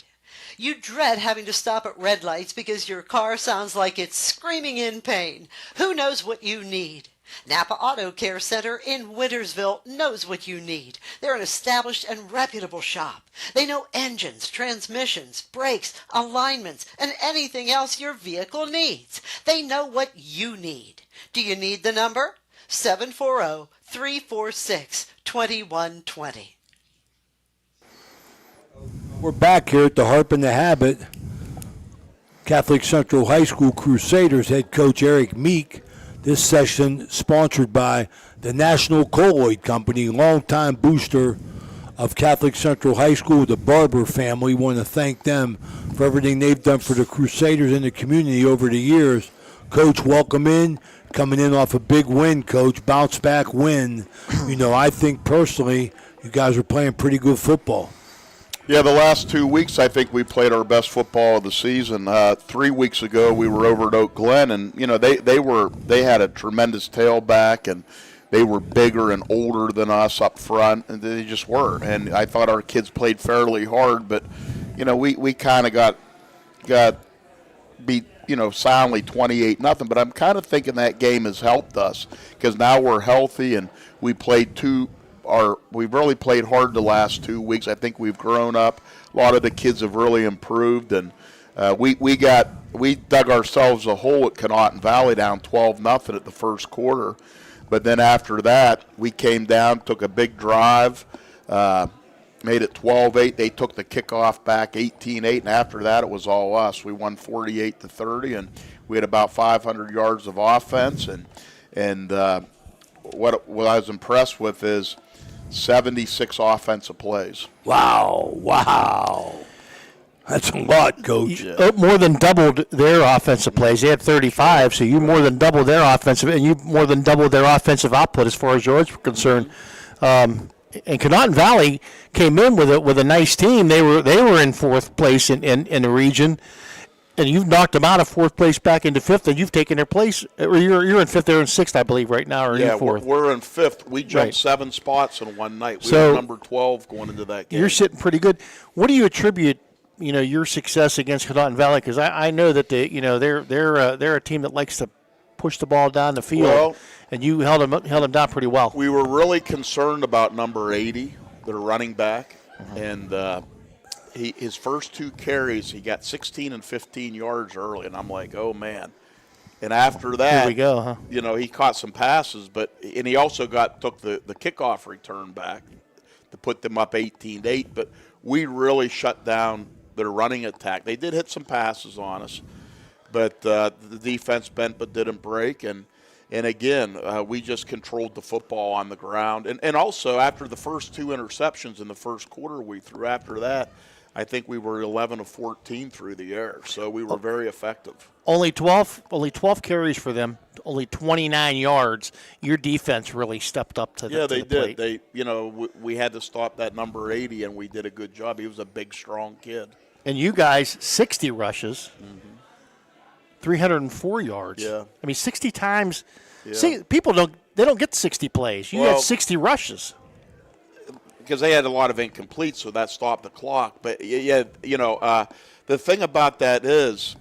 You dread having to stop at red lights because your car sounds like it's screaming in pain. Who knows what you need? Napa Auto Care Center in Wintersville knows what you need. They're an established and reputable shop. They know engines, transmissions, brakes, alignments, and anything else your vehicle needs. They know what you need. Do you need the number? 740-346-2120. We're back here at the Harp and the Habit. Catholic Central High School Crusaders head coach Eric Meek. This session sponsored by the National Colloid Company, longtime booster of Catholic Central High School, the Barber family. We want to thank them for everything they've done for the Crusaders and the community over the years. Coach, welcome in. Coming in off a big win, Coach, bounce back win. You know, I think personally you guys are playing pretty good football. Yeah, the last 2 weeks I think we played our best football of the season. 3 weeks ago we were over at Oak Glen, and you know they had a tremendous tailback, and they were bigger and older than us up front, and they just were. And I thought our kids played fairly hard, but you know we kind of got beat, you know, soundly 28-0. But I'm kind of thinking that game has helped us because now we're healthy and we played we've really played hard the last 2 weeks. I think we've grown up. A lot of the kids have really improved, and we dug ourselves a hole at Conotton Valley down 12-0 at the first quarter. But then after that, we came down, took a big drive, made it 12-8. They took the kickoff back 18-8, and after that it was all us. We won 48-30, and we had about 500 yards of offense. And what I was impressed with is 76 offensive plays. Wow. That's a lot, Coach. More than doubled their offensive plays. They had 35, so you more than doubled their offensive, and you more than doubled their offensive output as far as yards were concerned. And Conotton Valley came in with a nice team. They were in fourth place in the region, and you've knocked them out of fourth place back into fifth, and you've taken their place. Or you're in fifth, they're in sixth, I believe, right now, or in fourth. We're in fifth. We jumped 7 spots in one night. We were number 12 going into that game. You're sitting pretty good. What do you attribute, you know, your success against Conotton Valley? Because I know that they're a team that likes to push the ball down the field, and you held them down pretty well. We were really concerned about number 80, their running back, and his first 2 carries, he got 16 and 15 yards early, and I'm like, oh man. And after that, here we go, huh? You know, he caught some passes, and he also took the kickoff return back to put them up 18-8. But we really shut down their running attack. They did hit some passes on us, but the defense bent but didn't break. And And again, we just controlled the football on the ground. And also, after the first 2 interceptions in the first quarter we threw, after that, I think we were 11 of 14 through the air. So we were very effective. Only 12 carries for them, only 29 yards. Your defense really stepped up to the Yeah, they plate. did. We had to stop that number 80, and we did a good job. He was a big, strong kid. And you guys, 60 rushes, 304 yards. Yeah. I mean, 60 times. Yeah. See, people don't get 60 plays. You had 60 rushes. Because they had a lot of incomplete, so that stopped the clock. But the thing about that is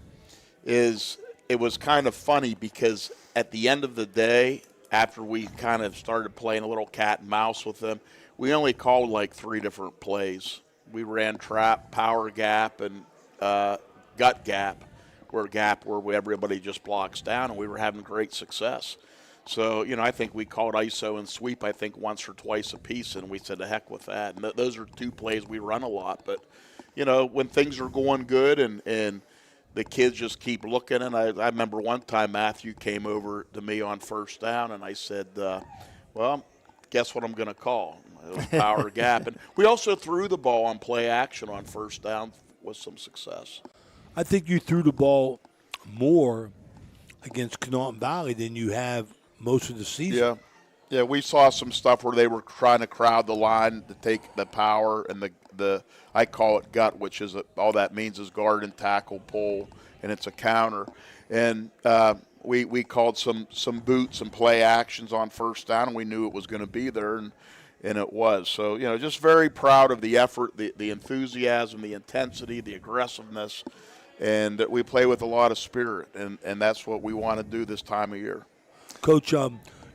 it was kind of funny because at the end of the day, after we kind of started playing a little cat and mouse with them, we only called like 3 different plays. We ran trap, power gap, and gut gap, where everybody just blocks down, and we were having great success. So, I think we called ISO and sweep, I think, once or twice a piece, and we said, the heck with that. And those are 2 plays we run a lot. But, when things are going good and the kids just keep looking, and I remember one time Matthew came over to me on first down, and I said, well, guess what I'm going to call? It was power gap. And we also threw the ball on play action on first down with some success. I think you threw the ball more against Canton Valley than you have most of the season. Yeah, we saw some stuff where they were trying to crowd the line to take the power and the I call it gut, which is all that means is guard and tackle, pull, and it's a counter. And we called some boots and play actions on first down, and we knew it was going to be there, and it was. So, just very proud of the effort, the enthusiasm, the intensity, the aggressiveness, and we play with a lot of spirit, and that's what we want to do this time of year. Coach,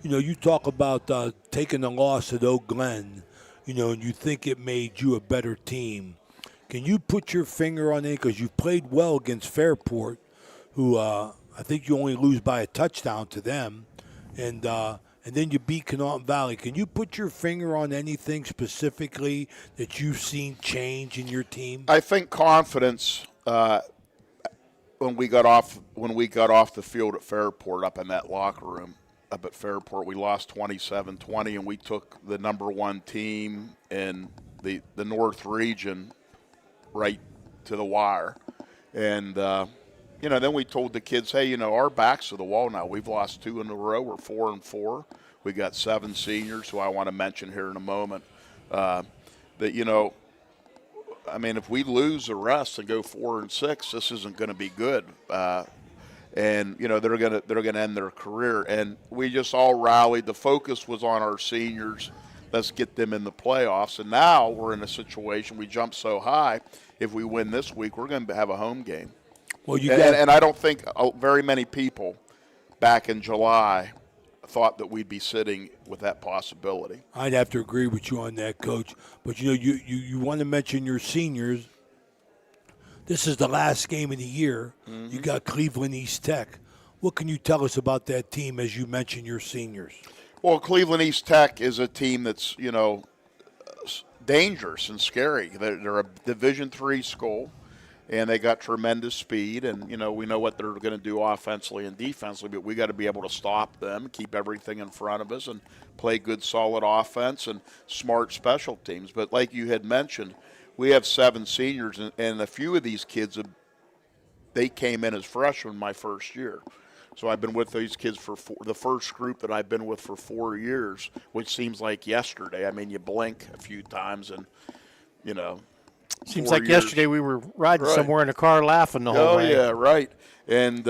you talk about taking a loss at Oak Glen, and you think it made you a better team. Can you put your finger on it? Because you've played well against Fairport, who I think you only lose by a touchdown to them, and then you beat Canton Valley. Can you put your finger on anything specifically that you've seen change in your team? I think confidence. When we got off the field at Fairport, up in that locker room up at Fairport, we lost 27-20, and we took the number 1 team in the North region right to the wire. And then we told the kids, hey, our backs to the wall now. We've lost 2 in a row. We're 4-4. We got 7 seniors, who I want to mention here in a moment. If we lose the rest and go 4-6, this isn't going to be good. And they're going to end their career. And we just all rallied. The focus was on our seniors. Let's get them in the playoffs. And now we're in a situation. We jumped so high. If we win this week, we're going to have a home game. Well, and I don't think very many people back in July thought that we'd be sitting with that possibility. I'd have to agree with you on that, Coach. But, you want to mention your seniors. This is the last game of the year. Mm-hmm. You got Cleveland East Tech. What can you tell us about that team as you mention your seniors? Well, Cleveland East Tech is a team that's, dangerous and scary. They're a Division III school, and they got tremendous speed. And, we know what they're going to do offensively and defensively, but we got to be able to stop them, keep everything in front of us, and play good, solid offense and smart special teams. But like you had mentioned, we have 7 seniors, and a few of these kids, they came in as freshmen my first year. So I've been with these kids for the first group that I've been with for 4 years, which seems like yesterday. I mean, you blink a few times and, Seems like yesterday we were riding somewhere in a car laughing the whole way. Oh, yeah, right. And,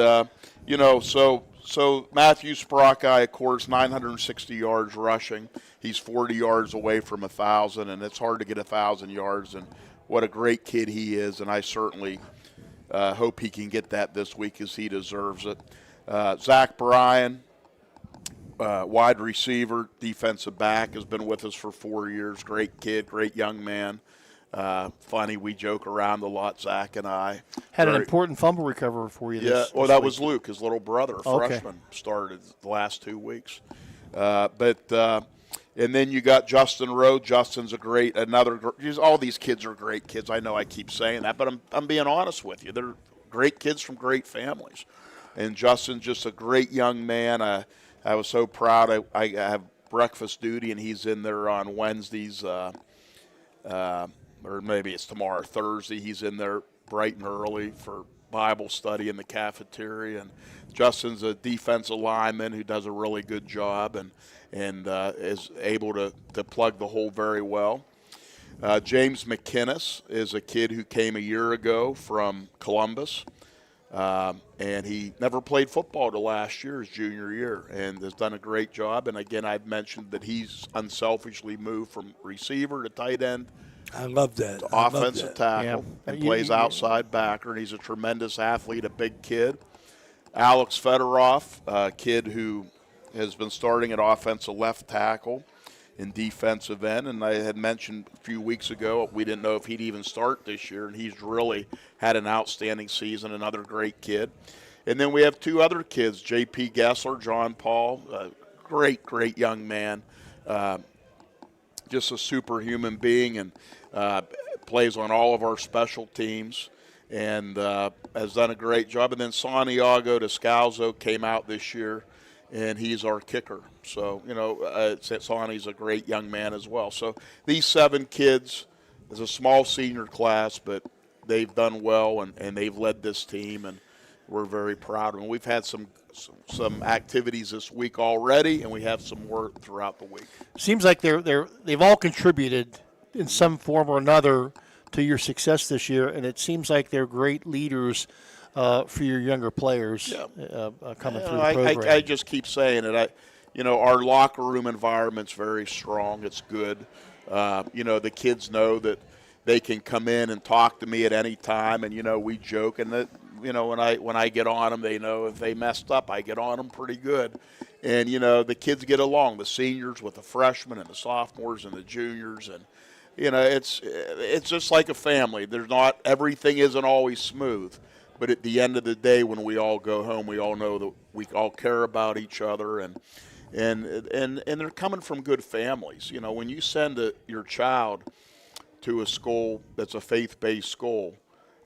so Matthew Sprakai, of course, 960 yards rushing. He's 40 yards away from 1,000, and it's hard to get 1,000 yards. And what a great kid he is, and I certainly hope he can get that this week as he deserves it. Zach Bryan, wide receiver, defensive back, has been with us for 4 years. Great kid, great young man. Funny, we joke around a lot, Zach and I. Had an important fumble recovery for you this that week. was Luke, his little brother, freshman, started the last 2 weeks. And then you got Justin Rowe. Justin's all these kids are great kids. I know I keep saying that, but I'm being honest with you. They're great kids from great families. And Justin's just a great young man. I was so proud. I have breakfast duty, and he's in there on Wednesdays, or maybe it's tomorrow, Thursday. He's in there bright and early for Bible study in the cafeteria. And Justin's a defensive lineman who does a really good job and is able to plug the hole very well. James McKinnis is a kid who came a year ago from Columbus, and he never played football till last year, his junior year, and has done a great job. And again, I've mentioned that he's unselfishly moved from receiver to tight end. I love that. To offensive tackle, and plays outside backer, and he's a tremendous athlete, a big kid. Alex Fedorov, a kid who has been starting at offensive left tackle in defensive end, and I had mentioned a few weeks ago we didn't know if he'd even start this year, and he's really had an outstanding season, another great kid. And then we have two other kids, J.P. Gessler, John Paul, a great young man, just a superhuman being, and plays on all of our special teams and has done a great job. And then Santiago Descalzo came out this year, and he's our kicker. So, Sonny's a great young man as well. So these 7 kids is a small senior class, but they've done well, and they've led this team, and we're very proud of them. We've had some activities this week already, and we have some work throughout the week. Seems like they've all contributed in some form or another to your success this year, and it seems like they're great leaders for your younger players coming through the program. I just keep saying it. Our locker room environment's very strong. It's good. The kids know that they can come in and talk to me at any time, and we joke, and that when I get on them, they know if they messed up, I get on them pretty good. And the kids get along, the seniors with the freshmen and the sophomores and the juniors, and it's just like a family. Everything isn't always smooth, but at the end of the day, when we all go home, we all know that we all care about each other, and they're coming from good families. When you send your child to a school that's a faith-based school,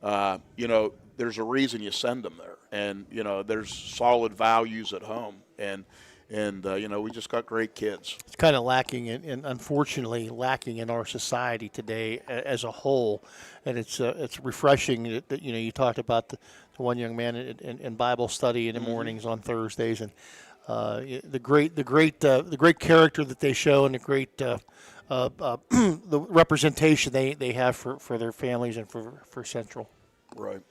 there's a reason you send them there, and there's solid values at home, and we just got great kids. It's kind of lacking, and unfortunately lacking in our society today as a whole, and it's refreshing that you talked about the one young man in Bible study in the mornings on Thursdays, and the great character that they show, and the great the representation they have for their families and for Central. Right.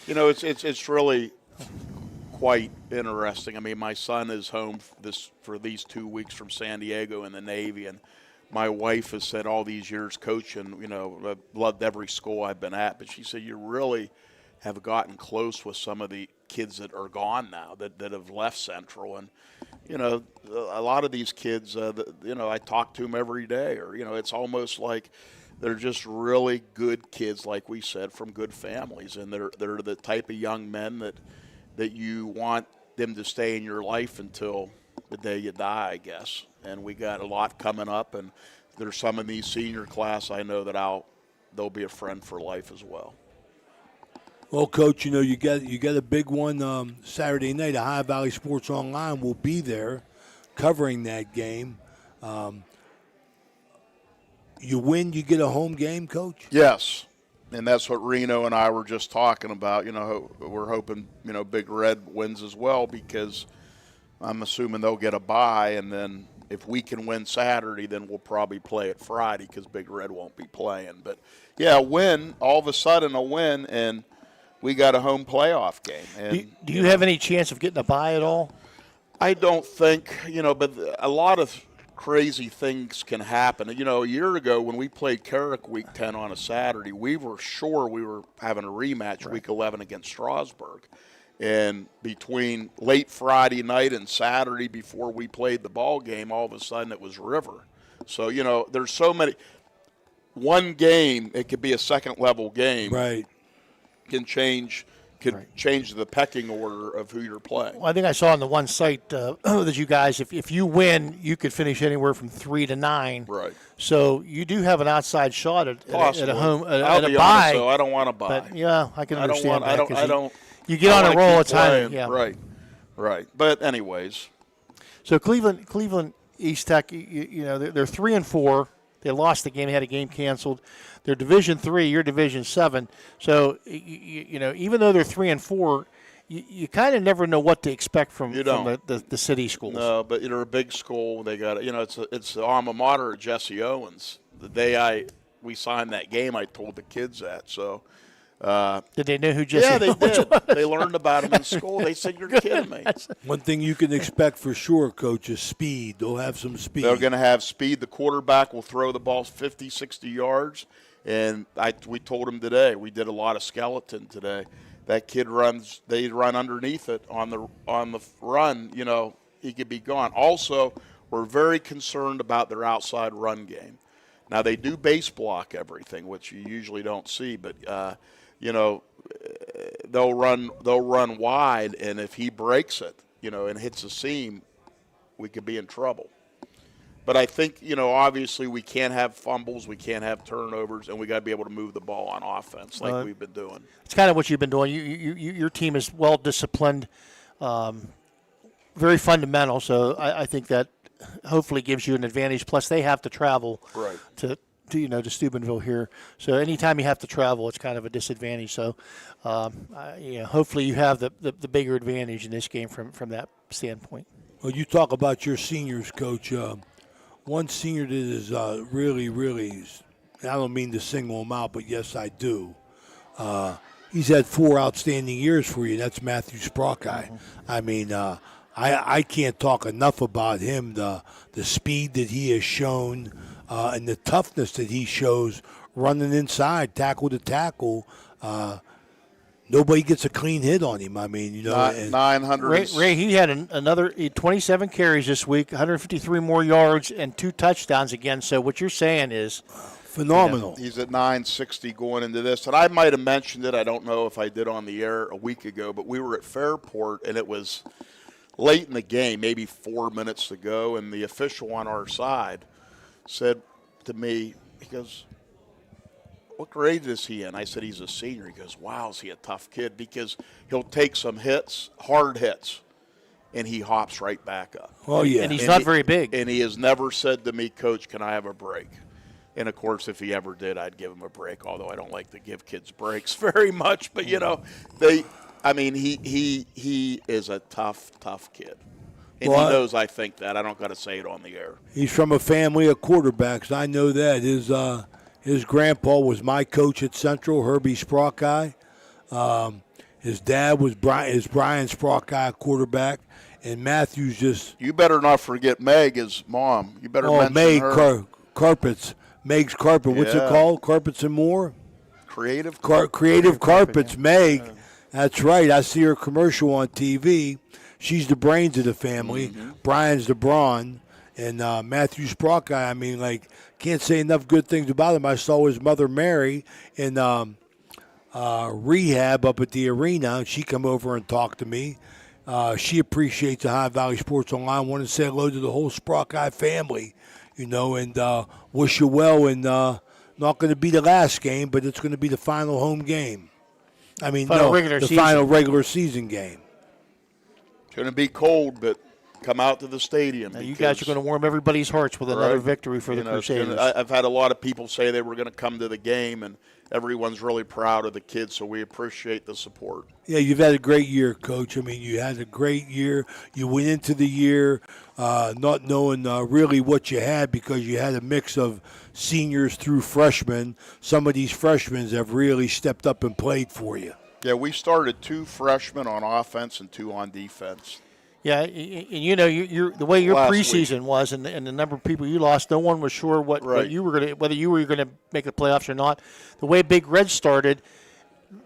It's really quite interesting. I mean, my son is home for these 2 weeks from San Diego in the Navy, and my wife has said all these years coaching, I've loved every school I've been at, but she said you really have gotten close with some of the kids that are gone now, that have left Central. And, a lot of these kids, I talk to them every day, or, it's almost like they're just really good kids, like we said, from good families. And they're the type of young men that you want them to stay in your life until the day you die, I guess. And we got a lot coming up, and there's some in these senior class I know that they'll be a friend for life as well. Well, Coach, you got a big one Saturday night. Ohio Valley Sports Online will be there covering that game. You win, you get a home game, Coach? Yes, and that's what Reno and I were just talking about. We're hoping, Big Red wins as well, because I'm assuming they'll get a bye, and then if we can win Saturday, then we'll probably play it Friday because Big Red won't be playing. But, yeah, a win, all of a sudden a win, and we got a home playoff game. And, do you have any chance of getting a bye at all? I don't think, but a lot of crazy things can happen. A year ago when we played Carrick Week 10 on a Saturday, we were sure we were having a rematch Week 11 against Strasburg. And between late Friday night and Saturday before we played the ball game, all of a sudden it was River. So, there's so many. One game, it could be a second-level game. Right. Can change the pecking order of who you're playing. Well, I think I saw on the one site that you guys, if you win, you could finish anywhere from 3 to 9. Right. So you do have an outside shot at a home I'll at be a bye. Honest, so I don't want to buy. But yeah, I can understand that. I don't. You get on a roll. It's time. Yeah. Right. But anyways, So Cleveland East Tech, you know, they're 3-4. They lost the game. They had a game canceled. They're Division III. You're Division VII. So you know, even though they're 3-4, you kind of never know what to expect from the city schools. No, but they're a big school. They got it's the alma mater of Jesse Owens. The day we signed that game, I told the kids that. So. Did they know who Jesse Owens was? Yeah, they did. Was? They learned about him in school. They said, "You're kidding me." One thing you can expect for sure, Coach, is speed. They'll have some speed. They're going to have speed. The quarterback will throw the ball 50, 60 yards. And we told him today, we did a lot of skeleton today. That kid runs, they run underneath it on the run, you know, he could be gone. Also, we're very concerned about their outside run game. Now, they do base block everything, which you usually don't see, but you know, they'll run wide, and if he breaks it, you know, and hits a seam, we could be in trouble. But I think, you know, obviously we can't have fumbles, we can't have turnovers, and we got to be able to move the ball on offense like we've been doing. It's kind of what you've been doing. Your team is well disciplined, very fundamental. So I think that hopefully gives you an advantage. Plus, they have to travel to Steubenville here. So anytime you have to travel, it's kind of a disadvantage. So, hopefully you have the bigger advantage in this game from that standpoint. Well, you talk about your seniors, Coach. One senior that is really, really, I don't mean to single him out, but yes, I do. He's had 4 outstanding years for you. That's Matthew Sprocki. Mm-hmm. I mean, I can't talk enough about him, the speed that he has shown and the toughness that he shows running inside, tackle to tackle. Nobody gets a clean hit on him. I mean, you know. 900. Ray, he had another 27 carries this week, 153 more yards, and 2 touchdowns again. So what you're saying is phenomenal. He's at 960 going into this. And I might have mentioned it. I don't know if I did on the air a week ago, but we were at Fairport, and it was late in the game, maybe 4 minutes to go, and the official on our side said to me, he goes, "What grade is he in?" I said, "He's a senior." He goes, "Wow, is he a tough kid?" Because he'll take some hits, hard hits, and he hops right back up. Oh, yeah. And he's not very big. And he has never said to me, "Coach, can I have a break?" And, of course, if he ever did, I'd give him a break, although I don't like to give kids breaks very much. But, you know, he is a tough kid. And he knows I think that. I don't got to say it on the air. He's from a family of quarterbacks. I know that. His grandpa was my coach at Central, Herbie Sprocki. His dad was Brian Sprocki, quarterback, and Matthew's just. You better not forget Meg, his mom. You better mention Meg her. Carpets. Meg's Carpet. What's it called? Carpets and More? Creative Carpets. Meg. Yeah. That's right. I see her commercial on TV. She's the brains of the family. Mm-hmm. Brian's the brawn. And Matthew Sprocki, I mean, can't say enough good things about him. I saw his mother, Mary, in rehab up at the arena. She come over and talked to me. She appreciates the High Valley Sports Online. I want to say hello to the whole Sprocki family, you know, and wish you well. And not going to be the last game, but it's going to be the final home game. I mean, final regular season game. It's going to be cold, but come out to the stadium. Now you guys are going to warm everybody's hearts with another victory for the Crusaders. I've had a lot of people say they were going to come to the game, and everyone's really proud of the kids, so we appreciate the support. Yeah, you've had a great year, Coach. I mean, you had a great year. You went into the year not knowing really what you had because you had a mix of seniors through freshmen. Some of these freshmen have really stepped up and played for you. Yeah, we started 2 freshmen on offense and 2 on defense. Yeah, and you know, the way your preseason was, and the number of people you lost, no one was sure what you were whether you were going to make the playoffs or not. The way Big Red started,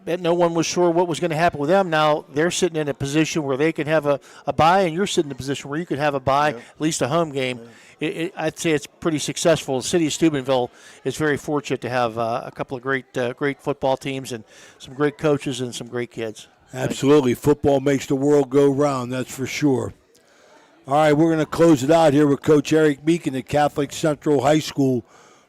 no one was sure what was going to happen with them. Now they're sitting in a position where they can have a bye, and you're sitting in a position where you could have a bye, at least a home game. I'd say it's pretty successful. The city of Steubenville is very fortunate to have a couple of great football teams and some great coaches and some great kids. Absolutely. Football makes the world go round, that's for sure. All right, we're going to close it out here with Coach Eric Meek and the Catholic Central High School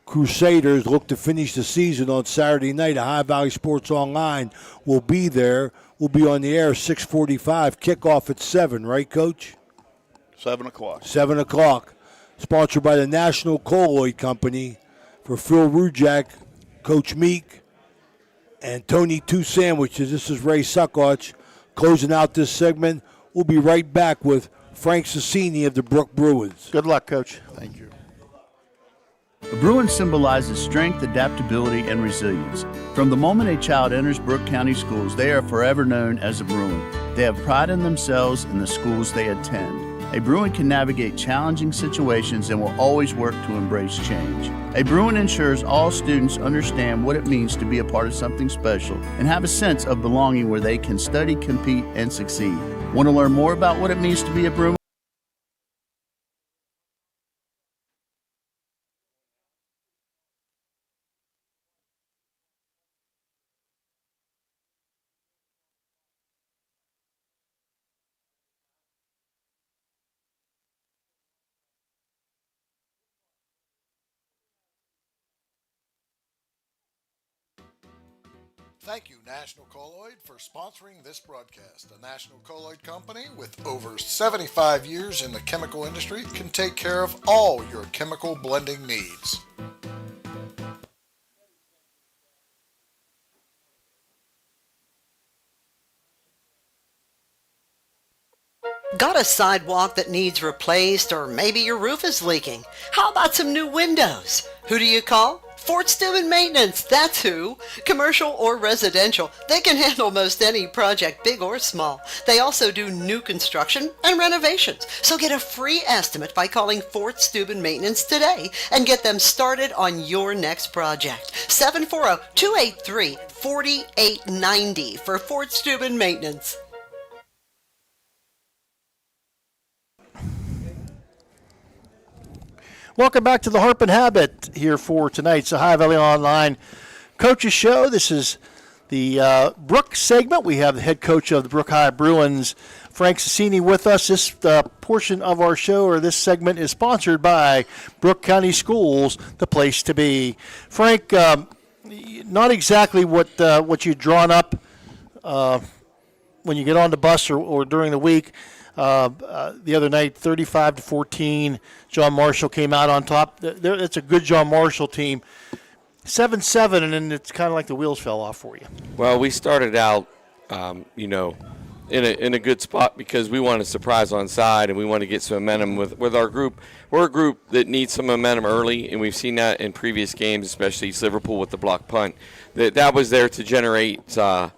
Crusaders. Look to finish the season on Saturday night. High Valley Sports Online will be there. We'll be on the air 6:45, kickoff at 7, right, Coach? 7 o'clock. 7 o'clock. Sponsored by the National Colloid Company. For Phil Rujak, Coach Meek, and Tony Two Sandwiches, this is Ray Suckarch closing out this segment. We'll be right back with Frank Sassini of the Brook Bruins. Good luck, Coach. Thank you. A Bruin symbolizes strength, adaptability, and resilience. From the moment a child enters Brooke County schools, they are forever known as a Bruin. They have pride in themselves and the schools they attend. A Bruin can navigate challenging situations and will always work to embrace change. A Bruin ensures all students understand what it means to be a part of something special and have a sense of belonging where they can study, compete, and succeed. Want to learn more about what it means to be a Bruin? Thank you, National Colloid, for sponsoring this broadcast. The National Colloid Company, with over 75 years in the chemical industry, can take care of all your chemical blending needs. Got a sidewalk that needs replaced, or maybe your roof is leaking? How about some new windows? Who do you call? Fort Steuben Maintenance, that's who. Commercial or residential, they can handle most any project, big or small. They also do new construction and renovations. So get a free estimate by calling Fort Steuben Maintenance today and get them started on your next project. 740-283-4890 for Fort Steuben Maintenance. Welcome back to the Harp and Habit here for tonight's Ohio Valley Online Coaches Show. This is the Brook segment. We have the head coach of the Brook High Bruins, Frank Sassini, with us. This portion of our show, or this segment, is sponsored by Brook County Schools, the place to be. Frank, not exactly what you've drawn up when you get on the bus or during the week. The other night, 35-14, John Marshall came out on top. It's a good John Marshall team. 7-7, and then it's kind of like the wheels fell off for you. Well, we started out, in a good spot because we want to surprise on side and we want to get some momentum with our group. We're a group that needs some momentum early, and we've seen that in previous games, especially Liverpool with the block punt. That was there to generate some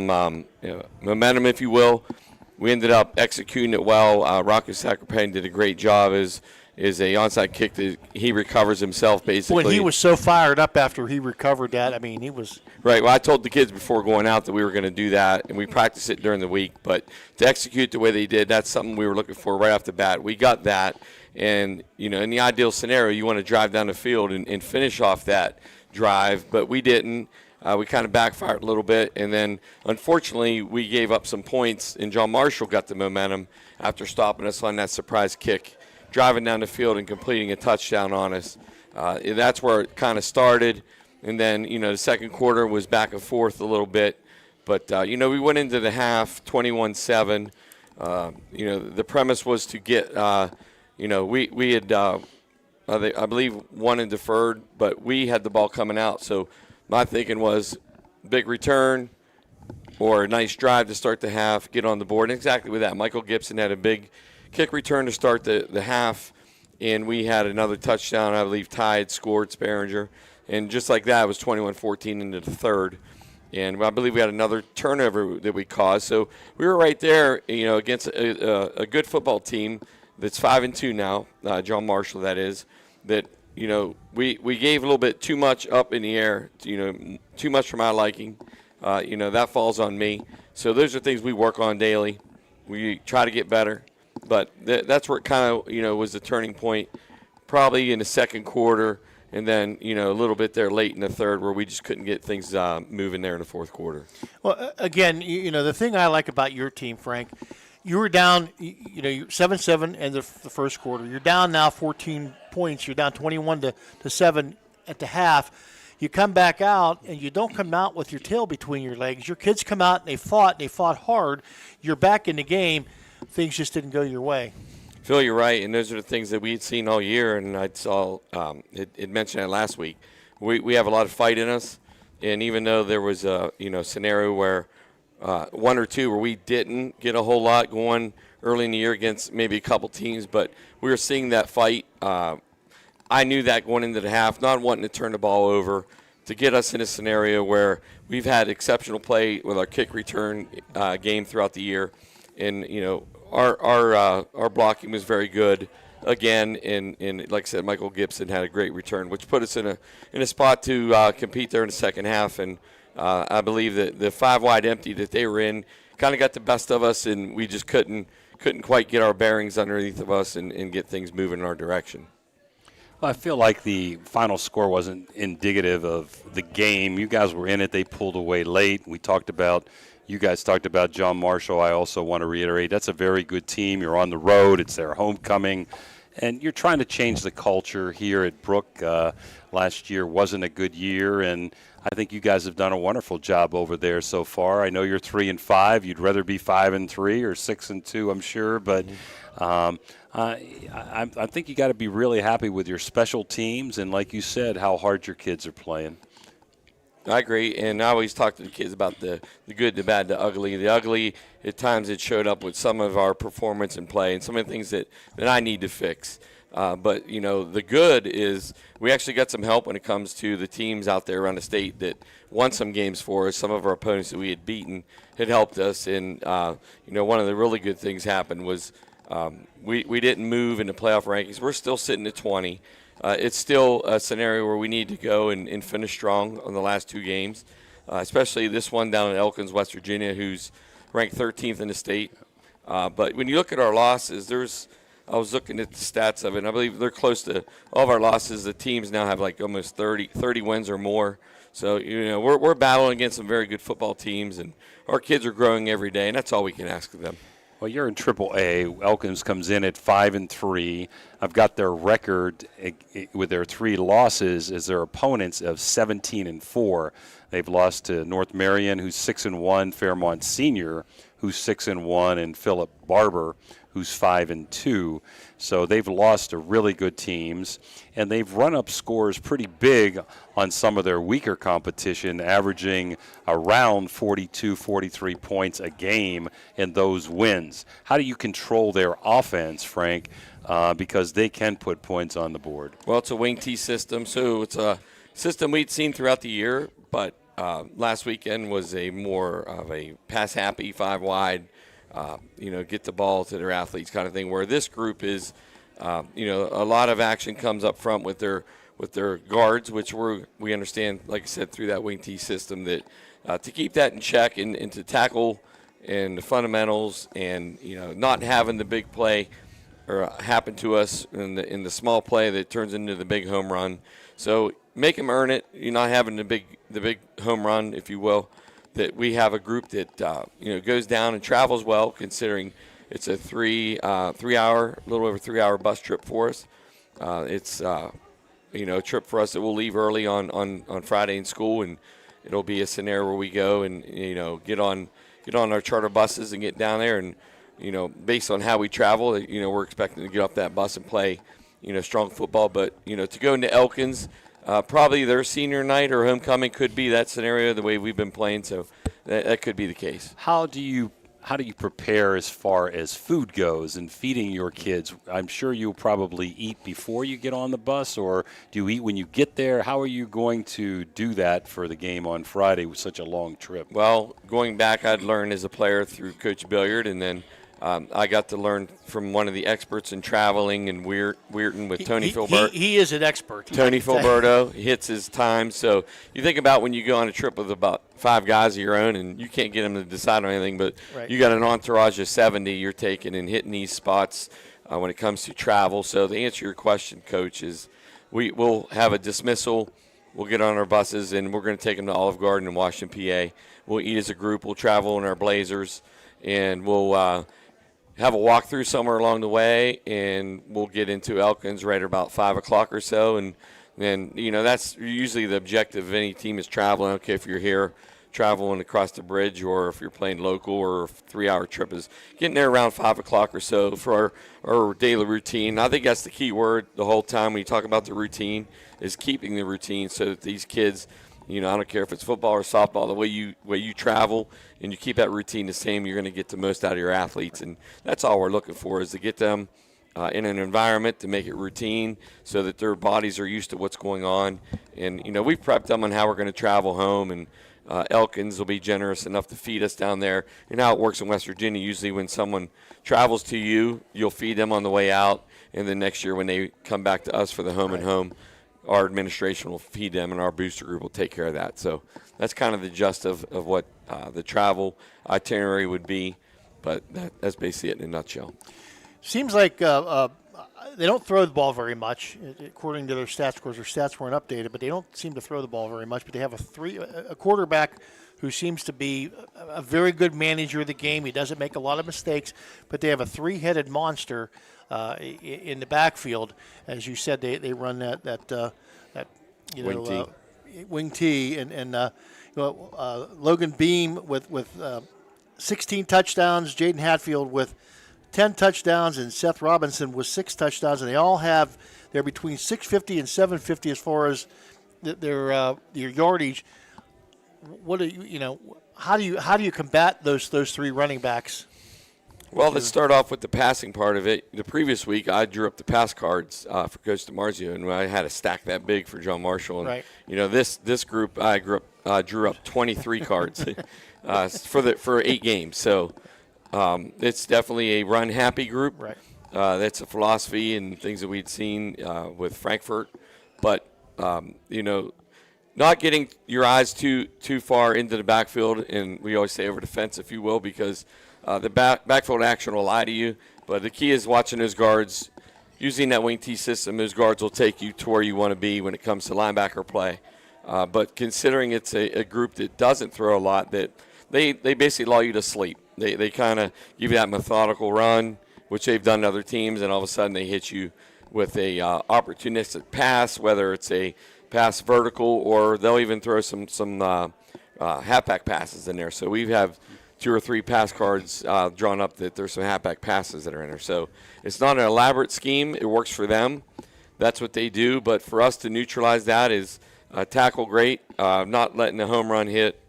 momentum, if you will. We ended up executing it well. Rocco Sacrapan did a great job as a onside kick that he recovers himself, basically. When he was so fired up after he recovered that, I mean, he was. Right. Well, I told the kids before going out that we were going to do that, and we practiced it during the week. But to execute the way they did, that's something we were looking for right off the bat. We got that. And, in the ideal scenario, you want to drive down the field and finish off that drive, but we didn't. We kind of backfired a little bit, and then unfortunately we gave up some points, and John Marshall got the momentum after stopping us on that surprise kick, driving down the field and completing a touchdown on us. That's where it kind of started, and then, the second quarter was back and forth a little bit, but, we went into the half 21-7. The premise was to get, we had, I believe, won and deferred, but we had the ball coming out, so my thinking was big return or a nice drive to start the half, get on the board. And exactly with that, Michael Gibson had a big kick return to start the half, and we had another touchdown, I believe, tied, scored, Sparringer. And just like that, it was 21-14 into the third. And I believe we had another turnover that we caused. So we were right there, against a good football team that's 5-2 now, John Marshall, that is, that – we gave a little bit too much up in the air, too much for my liking. That falls on me. So those are things we work on daily. We try to get better. But that's where it kind of, was the turning point, probably in the second quarter, and then, a little bit there late in the third where we just couldn't get things moving there in the fourth quarter. Well, again, the thing I like about your team, Frank, you were down, 7-7 in the first quarter. You're down now 14 points. You're down 21-7 at the half. You come back out, and you don't come out with your tail between your legs. Your kids come out, and they fought hard. You're back in the game. Things just didn't go your way. Phil, you're right, and those are the things that we had seen all year, and I saw it mentioned that last week. We have a lot of fight in us, and even though there was a scenario where one or two where we didn't get a whole lot going early in the year against maybe a couple teams, but we were seeing that fight. I knew that going into the half, not wanting to turn the ball over, to get us in a scenario where we've had exceptional play with our kick return game throughout the year, and our blocking was very good again, and like I said, Michael Gibson had a great return, which put us in a spot to compete there in the second half, and I believe that the 5 wide empty that they were in kind of got the best of us, and we just couldn't quite get our bearings underneath of us and get things moving in our direction. Well, I feel like the final score wasn't indicative of the game. You guys were in it. They pulled away late. You guys talked about John Marshall. I also want to reiterate, that's a very good team. You're on the road. It's their homecoming. And you're trying to change the culture here at Brook. Last year wasn't a good year, and I think you guys have done a wonderful job over there so far. I know you're 3-5. You'd rather be 5-3 or 6-2, I'm sure. But I think you got to be really happy with your special teams and, like you said, how hard your kids are playing. I agree, and I always talk to the kids about the good, the bad, the ugly. The ugly, at times it showed up with some of our performance and play and some of the things that I need to fix. But, the good is we actually got some help when it comes to the teams out there around the state that won some games for us. Some of our opponents that we had beaten had helped us. And, one of the really good things happened was we didn't move in the playoff rankings. We're still sitting at 20. It's still a scenario where we need to go and finish strong on the last 2 games, especially this one down in Elkins, West Virginia, who's ranked 13th in the state. But when you look at our losses, I was looking at the stats of it, and I believe they're close to all of our losses. The teams now have like almost 30 wins or more. So, we're battling against some very good football teams, and our kids are growing every day, and that's all we can ask of them. Well, you're in AAA. Elkins comes in at 5-3. I've got their record with their 3 losses as their opponents of 17-4. They've lost to North Marion, who's 6-1, Fairmont Senior, who's 6-1, and Philip Barber, who's 5-2. So they've lost to really good teams, and they've run up scores pretty big on some of their weaker competition, averaging around 42, 43 points a game in those wins. How do you control their offense, Frank, because they can put points on the board? Well, it's a wing T system, so it's a system we'd seen throughout the year, but last weekend was a more of a pass-happy 5 wide, get the ball to their athletes kind of thing, where this group is, a lot of action comes up front with their guards, which we understand, like I said, through that wing T system, that to keep that in check and to tackle and the fundamentals and, not having the big play or happen to us in the small play that turns into the big home run. So make them earn it. You're not having the big home run, if you will. That we have a group that goes down and travels well, considering it's a 3 hour, a little over 3 hour bus trip for us. It's a trip for us that we'll leave early on Friday in school, and it'll be a scenario where we go and get on our charter buses and get down there, and based on how we travel, we're expecting to get off that bus and play strong football. But to go into Elkins. Probably their senior night or homecoming could be that scenario, the way we've been playing, so that could be the case. How do you prepare as far as food goes and feeding your kids? I'm sure you'll probably eat before you get on the bus, or do you eat when you get there? How are you going to do that for the game on Friday with such a long trip? Well, going back, I'd learned as a player through Coach Billiard, and then I got to learn from one of the experts in traveling and Weirton with Tony Filbert. He is an expert. Tony Filberto hits his time. So you think about when you go on a trip with about 5 guys of your own, and you can't get them to decide on anything, but you got an entourage of 70 you're taking and hitting these spots when it comes to travel. So to answer your question, Coach, is we'll have a dismissal. We'll get on our buses, and we're going to take them to Olive Garden in Washington, PA. We'll eat as a group. We'll travel in our Blazers, and we'll have a walkthrough somewhere along the way, and we'll get into Elkins right about 5 o'clock or so. And then, that's usually the objective of any team is traveling. Okay, if you're here traveling across the bridge, or if you're playing local, or a 3-hour trip, is getting there around 5 o'clock or so for our daily routine. I think that's the key word the whole time when you talk about the routine, is keeping the routine so that these kids, I don't care if it's football or softball, the way you travel and you keep that routine the same, you're going to get the most out of your athletes. And that's all we're looking for, is to get them in an environment to make it routine so that their bodies are used to what's going on. And, we've prepped them on how we're going to travel home, and Elkins will be generous enough to feed us down there. And how it works in West Virginia, usually when someone travels to you, you'll feed them on the way out, and then next year when they come back to us for the home and home, our administration will feed them, and our booster group will take care of that. So that's kind of the gist of what the travel itinerary would be, but that's basically it in a nutshell. Seems like they don't throw the ball very much, according to their stats. Of course, their stats weren't updated, but they don't seem to throw the ball very much. But they have a quarterback who seems to be a very good manager of the game. He doesn't make a lot of mistakes, but they have a three-headed monster in the backfield. As you said, they run that wing T, and Logan Beam with 16 touchdowns, Jaden Hatfield with 10 touchdowns, and Seth Robinson with 6 touchdowns, and they're between 650 and 750 as far as their yardage. What do how do you combat those three running backs? Well, let's start off with the passing part of it. The previous week, I drew up the pass cards for Coach DiMarzio, and I had a stack that big for John Marshall. And, right. This group, I drew up 23 cards for 8 games. So it's definitely a run-happy group. Right. That's a philosophy and things that we'd seen with Frankfurt. But, not getting your eyes too far into the backfield, and we always say over the fence, if you will, because the backfield action will lie to you. But the key is watching those guards. Using that wing T system, those guards will take you to where you want to be when it comes to linebacker play. But considering it's a group that doesn't throw a lot, that they basically allow you to sleep. They kind of give you that methodical run, which they've done to other teams, and all of a sudden they hit you with a opportunistic pass, whether it's a pass vertical, or they'll even throw some halfback passes in there. So we have 2 or 3 pass cards drawn up that there's some halfback passes that are in there. So it's not an elaborate scheme. It works for them. That's what they do. But for us to neutralize that is tackle great, not letting the home run hit,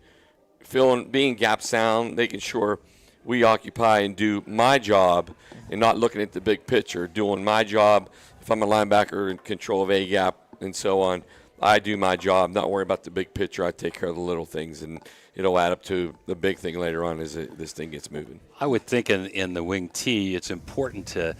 being gap sound, making sure we occupy and do my job and not looking at the big picture, doing my job. If I'm a linebacker in control of A gap and so on, I do my job, not worry about the big picture. I take care of the little things, and it'll add up to the big thing later on as this thing gets moving. I would think in the wing T, it's important to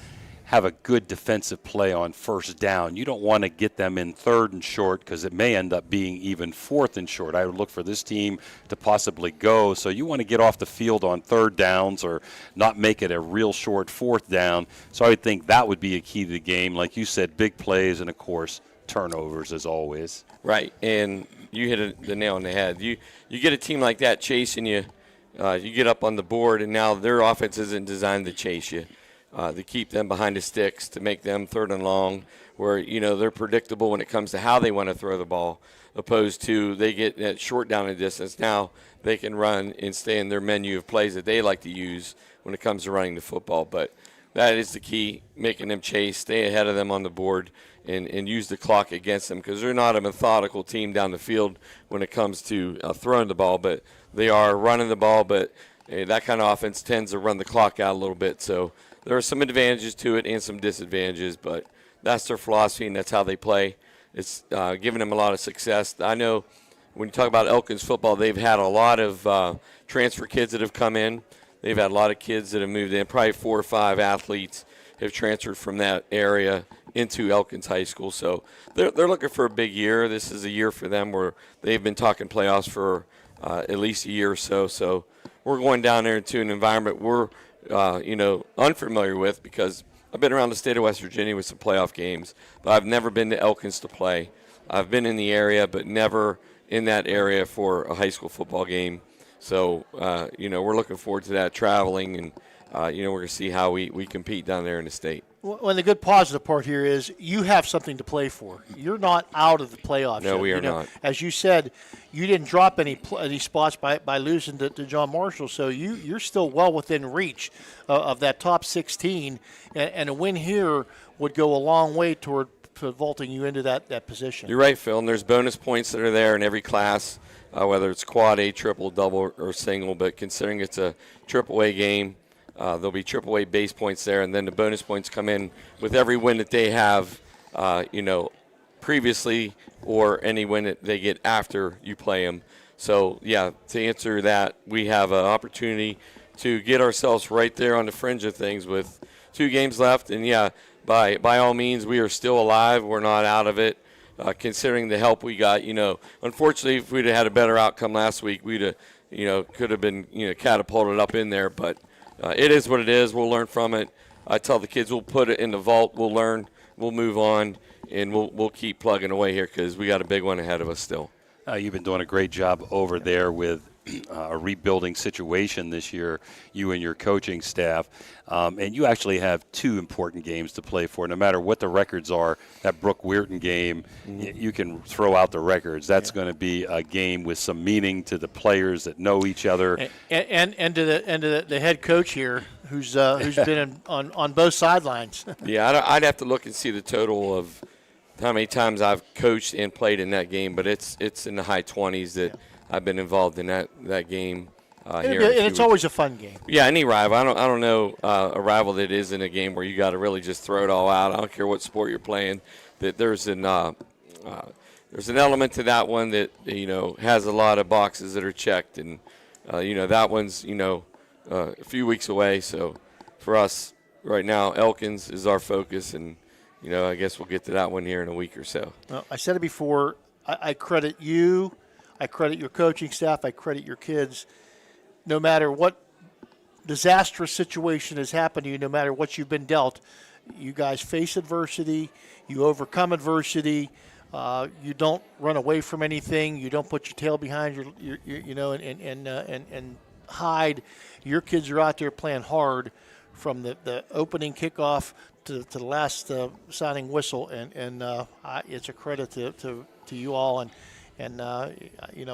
have a good defensive play on first down. You don't want to get them in 3rd and short, because it may end up being even 4th and short. I would look for this team to possibly go. So you want to get off the field on 3rd downs, or not make it a real short 4th down. So I would think that would be a key to the game. Like you said, big plays, and of course, turnovers as always. Right, and you hit the nail on the head. You get a team like that chasing you, you get up on the board, and now their offense isn't designed to chase you, to keep them behind the sticks, to make them 3rd and long, where they're predictable when it comes to how they want to throw the ball, opposed to they get that short down and distance. Now they can run and stay in their menu of plays that they like to use when it comes to running the football. But that is the key, making them chase, stay ahead of them on the board, and use the clock against them, because they're not a methodical team down the field when it comes to throwing the ball, but they are running the ball. But that kind of offense tends to run the clock out a little bit. So there are some advantages to it and some disadvantages, but that's their philosophy, and that's how they play. It's giving them a lot of success. I know when you talk about Elkins football, they've had a lot of transfer kids that have come in. They've had a lot of kids that have moved in. Probably 4 or 5 athletes have transferred from that area into Elkins High School. So they're looking for a big year. This is a year for them where they've been talking playoffs for at least a year or so. So we're going down there into an environment we're unfamiliar with, because I've been around the state of West Virginia with some playoff games, but I've never been to Elkins to play. I've been in the area, but never in that area for a high school football game. So, we're looking forward to that, traveling, and, we're going to see how we compete down there in the state. Well, the good positive part here is you have something to play for. You're not out of the playoffs. No, yet. we are not. As you said, you didn't drop any spots by losing to John Marshall, so you're still well within reach of that top 16, and a win here would go a long way toward vaulting you into that position. You're right, Phil, and there's bonus points that are there in every class, whether it's quad A, triple, double, or single, but considering it's a triple A game, there'll be triple A base points there, and then the bonus points come in with every win that they have, previously or any win that they get after you play them. So, yeah, to answer that, we have an opportunity to get ourselves right there on the fringe of things with 2 games left. And, yeah, by all means, we are still alive. We're not out of it, considering the help we got. Unfortunately, if we'd have had a better outcome last week, we'd have, could have been, catapulted up in there. But it is what it is. We'll learn from it. I tell the kids we'll put it in the vault. We'll learn. We'll move on, and we'll keep plugging away here because we got a big one ahead of us still. You've been doing a great job over there with a rebuilding situation this year, you and your coaching staff. And you actually have 2 important games to play for. No matter what the records are, that Brooke Weirton game, you can throw out the records. That's going to be a game with some meaning to the players that know each other. And to the head coach here, who's been on both sidelines. Yeah, I'd have to look and see the total of how many times I've coached and played in that game, but it's in the high 20s that I've been involved in that game. And it's always a fun game. Yeah, any rival. I don't know a rival that is in a game where you got to really just throw it all out. I don't care what sport you're playing. That there's an element to that one that has a lot of boxes that are checked, and that one's a few weeks away. So for us right now, Elkins is our focus, and I guess we'll get to that one here in a week or so. Well, I said it before. I credit you. I credit your coaching staff. I credit your kids. No matter what disastrous situation has happened to you, no matter what you've been dealt, you guys face adversity. You overcome adversity. You don't run away from anything. You don't put your tail behind your and hide. Your kids are out there playing hard from the opening kickoff to the last sounding whistle, and it's a credit to you all, and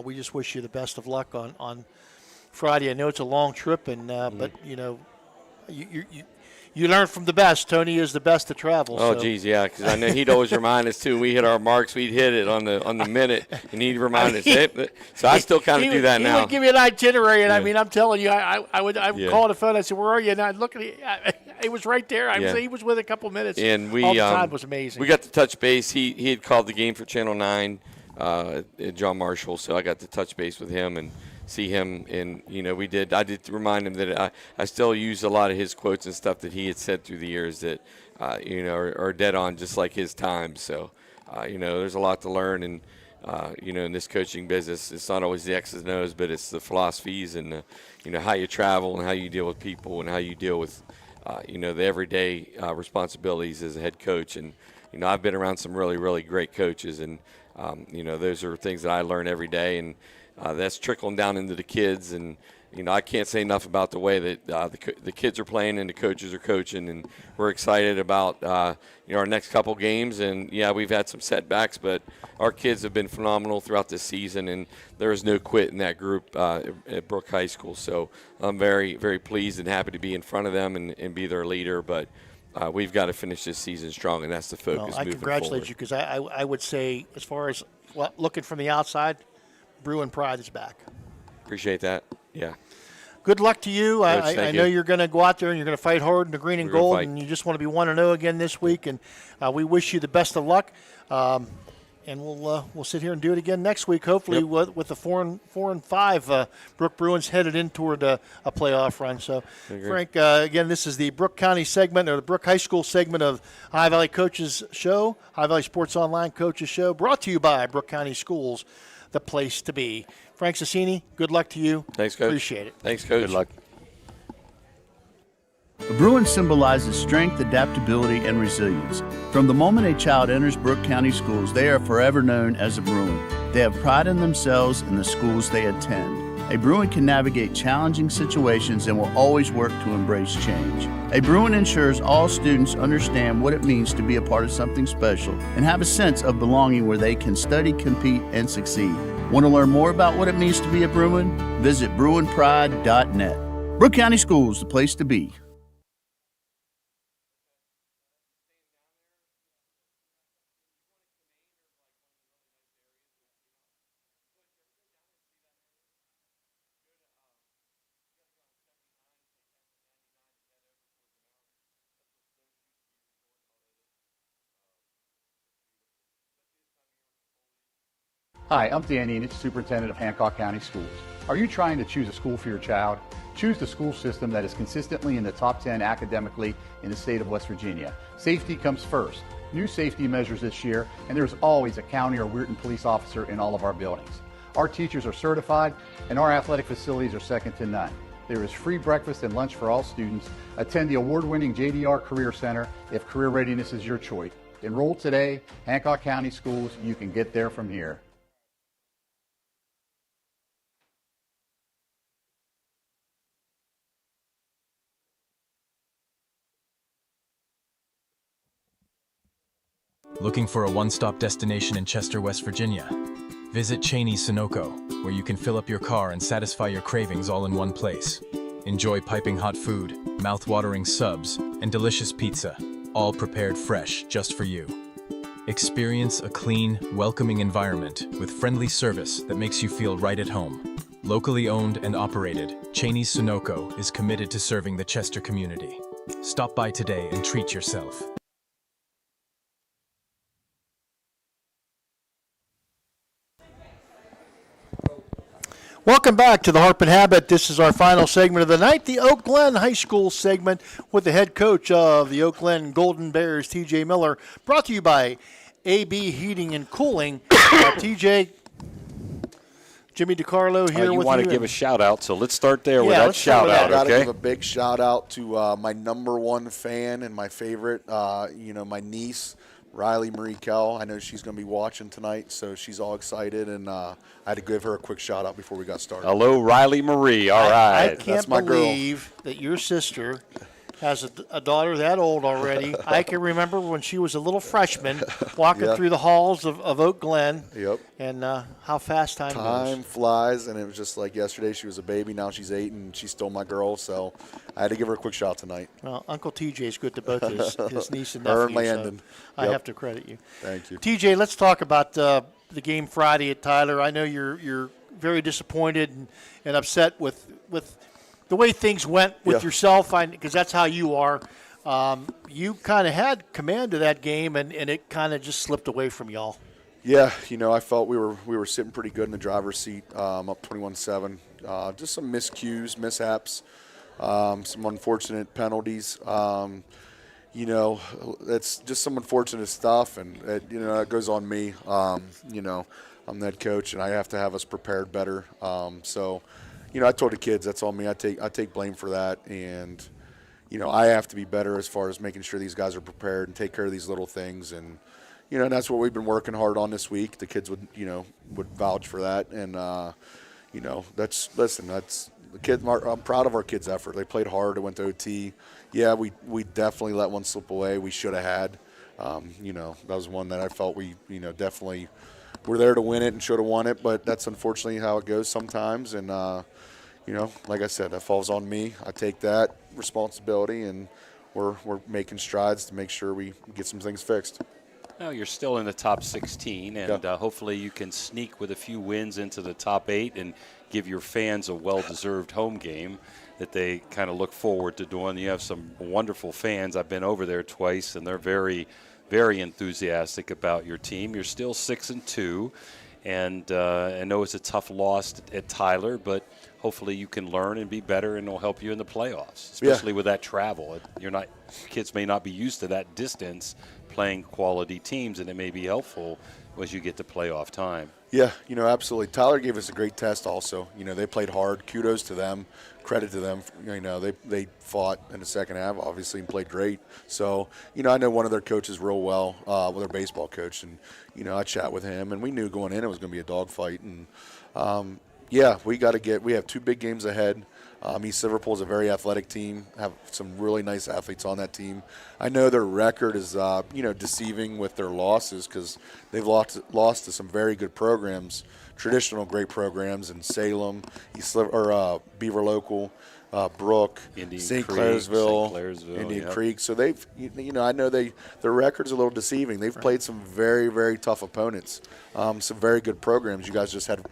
we just wish you the best of luck on Friday. I know it's a long trip, and but you learn from the best. Tony is the best to travel. Oh, so. geez, yeah, because I know he'd always remind us too. We hit our marks, we'd hit it on the minute, and he'd remind us. So I still kind of do that now. He would give me an itinerary, and I mean, I'm telling you, I would call the phone. I said, "Where are you?" And I'd look at it. It was right there. He was within a couple minutes. And all the time was amazing. We got to touch base. He had called the game for Channel 9, John Marshall, so I got to touch base with him and see him, and I did remind him that I still use a lot of his quotes and stuff that he had said through the years that are dead on, just like his time. So there's a lot to learn, and in this coaching business, it's not always the X's and O's, but it's the philosophies and how you travel and how you deal with people and how you deal with the everyday responsibilities as a head coach. And I've been around some really, really great coaches, and those are things that I learn every day, and that's trickling down into the kids. And I can't say enough about the way that the kids are playing and the coaches are coaching, and we're excited about our next couple games. And yeah, we've had some setbacks, but our kids have been phenomenal throughout this season, and there is no quit in that group at Brooke High School. So I'm very, very pleased and happy to be in front of them and be their leader. But we've got to finish this season strong, and that's the focus. I congratulate you, because I would say, as far as looking from the outside, Bruin pride is back. Appreciate that. Yeah. Good luck to you. Coach, I know you're going to go out there and you're going to fight hard in the green and gold, and you just want to be 1-0 again this week. And we wish you the best of luck. And we'll sit here and do it again next week, hopefully with the 4-5 Brooke Bruins headed in toward a playoff run. So, Frank, again, this is the Brooke County segment, or the Brooke High School segment of High Valley Coaches Show, High Valley Sports Online Coaches Show, brought to you by Brooke County Schools, the place to be. Frank Sassini, good luck to you. Thanks, Coach. Appreciate it. Thanks, Coach. Good luck. A Bruin symbolizes strength, adaptability, and resilience. From the moment a child enters Brooke County schools, they are forever known as a Bruin. They have pride in themselves and the schools they attend. A Bruin can navigate challenging situations and will always work to embrace change. A Bruin ensures all students understand what it means to be a part of something special and have a sense of belonging where they can study, compete, and succeed. Want to learn more about what it means to be a Bruin? Visit BruinPride.net. Brooke County Schools, the place to be. Hi, I'm Dan Enich, Superintendent of Hancock County Schools. Are you trying to choose a school for your child? Choose the school system that is consistently in the top 10 academically in the state of West Virginia. Safety comes first. New safety measures this year, and there's always a county or Weirton police officer in all of our buildings. Our teachers are certified, and our athletic facilities are second to none. There is free breakfast and lunch for all students. Attend the award-winning JDR Career Center if career readiness is your choice. Enroll today. Hancock County Schools, you can get there from here. Looking for a one-stop destination in Chester, West Virginia? Visit Cheney's Sunoco, where you can fill up your car and satisfy your cravings all in one place. Enjoy piping hot food, mouth-watering subs, and delicious pizza, all prepared fresh just for you. Experience a clean, welcoming environment with friendly service that makes you feel right at home. Locally owned and operated, Cheney's Sunoco is committed to serving the Chester community. Stop by today and treat yourself. Welcome back to the Harp and Habit. This is our final segment of the night, the Oak Glen High School segment with the head coach of the Oak Glen Golden Bears, TJ Miller, brought to you by AB Heating and Cooling. TJ, Jimmy DiCarlo here with you. You want to give a shout-out, so let's start there with that shout-out, I got to okay? give a big shout-out to my number one fan and my favorite, my niece, Riley Marie Kell. I know she's going to be watching tonight, so she's all excited, and I had to give her a quick shout-out before we got started. Hello, Riley Marie. All right. I can't believe that your sister has a daughter that old already. I can remember when she was a little freshman walking through the halls of Oak Glen. Yep. And how fast time goes. Time flies, and it was just like yesterday she was a baby. Now she's 8, and she stole my girl, so I had to give her a quick shout tonight. Well, Uncle TJ's good to both his niece and nephew. Her and Landon. So I have to credit you. Thank you. TJ, let's talk about the game Friday at Tyler. I know you're very disappointed and upset with the way things went with yourself, because that's how you are. You kind of had command of that game, and it kind of just slipped away from y'all. Yeah, I felt we were sitting pretty good in the driver's seat, up 21-7. Just some miscues, mishaps, some unfortunate penalties. That's just some unfortunate stuff, and it goes on me. I'm the head coach, and I have to have us prepared better. I told the kids that's on me. I take blame for that, and I have to be better as far as making sure these guys are prepared and take care of these little things, and that's what we've been working hard on this week. The kids would vouch for that, and that's the kid. I'm proud of our kids' effort. They played hard. They went to OT. Yeah, we definitely let one slip away. We should have had. That was one that I felt we definitely were there to win it and should have won it, but that's unfortunately how it goes sometimes. And like I said, that falls on me. I take that responsibility, and we're making strides to make sure we get some things fixed. Well, you're still in the top 16, and hopefully you can sneak with a few wins into the top 8 and give your fans a well-deserved home game that they kind of look forward to doing. You have some wonderful fans. I've been over there twice, and they're very, very enthusiastic about your team. You're still 6-2, and I know it's a tough loss at Tyler, but hopefully you can learn and be better, and it'll help you in the playoffs, especially with that travel. Kids may not be used to that distance playing quality teams, and it may be helpful as you get to playoff time. Yeah, absolutely. Tyler gave us a great test also. They played hard. Kudos to them. Credit to them. They fought in the second half, obviously, and played great. So, I know one of their coaches real well, with their baseball coach, and, I chat with him, and we knew going in it was going to be a dogfight. And, Yeah, we have 2 big games ahead. East Liverpool is a very athletic team, have some really nice athletes on that team. I know their record is, deceiving with their losses because they've lost to some very good programs, traditional great programs in Salem, Beaver Local, Brook, St. Clairsville, Indian Creek. So they've, I know their record's a little deceiving. They've played some very, very tough opponents, some very good programs. You guys just had,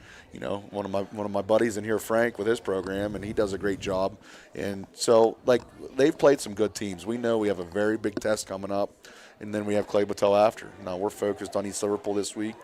one of my buddies in here, Frank, with his program, and he does a great job. And so, they've played some good teams. We know we have a very big test coming up, and then we have Clay Battelle after. Now we're focused on East Liverpool this week.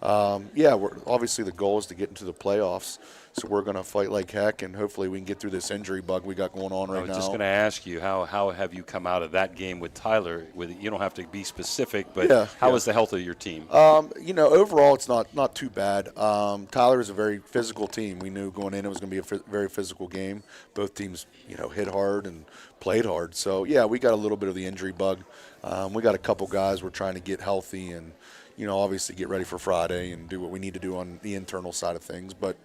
Obviously the goal is to get into the playoffs, so we're going to fight like heck, and hopefully we can get through this injury bug we got going on right now. I was just going to ask you, how have you come out of that game with Tyler? You don't have to be specific, but how is the health of your team? Overall it's not too bad. Tyler is a very physical team. We knew going in it was going to be a very physical game. Both teams, hit hard and played hard. So, we got a little bit of the injury bug. We got a couple guys we're trying to get healthy and, obviously get ready for Friday and do what we need to do on the internal side of things. But,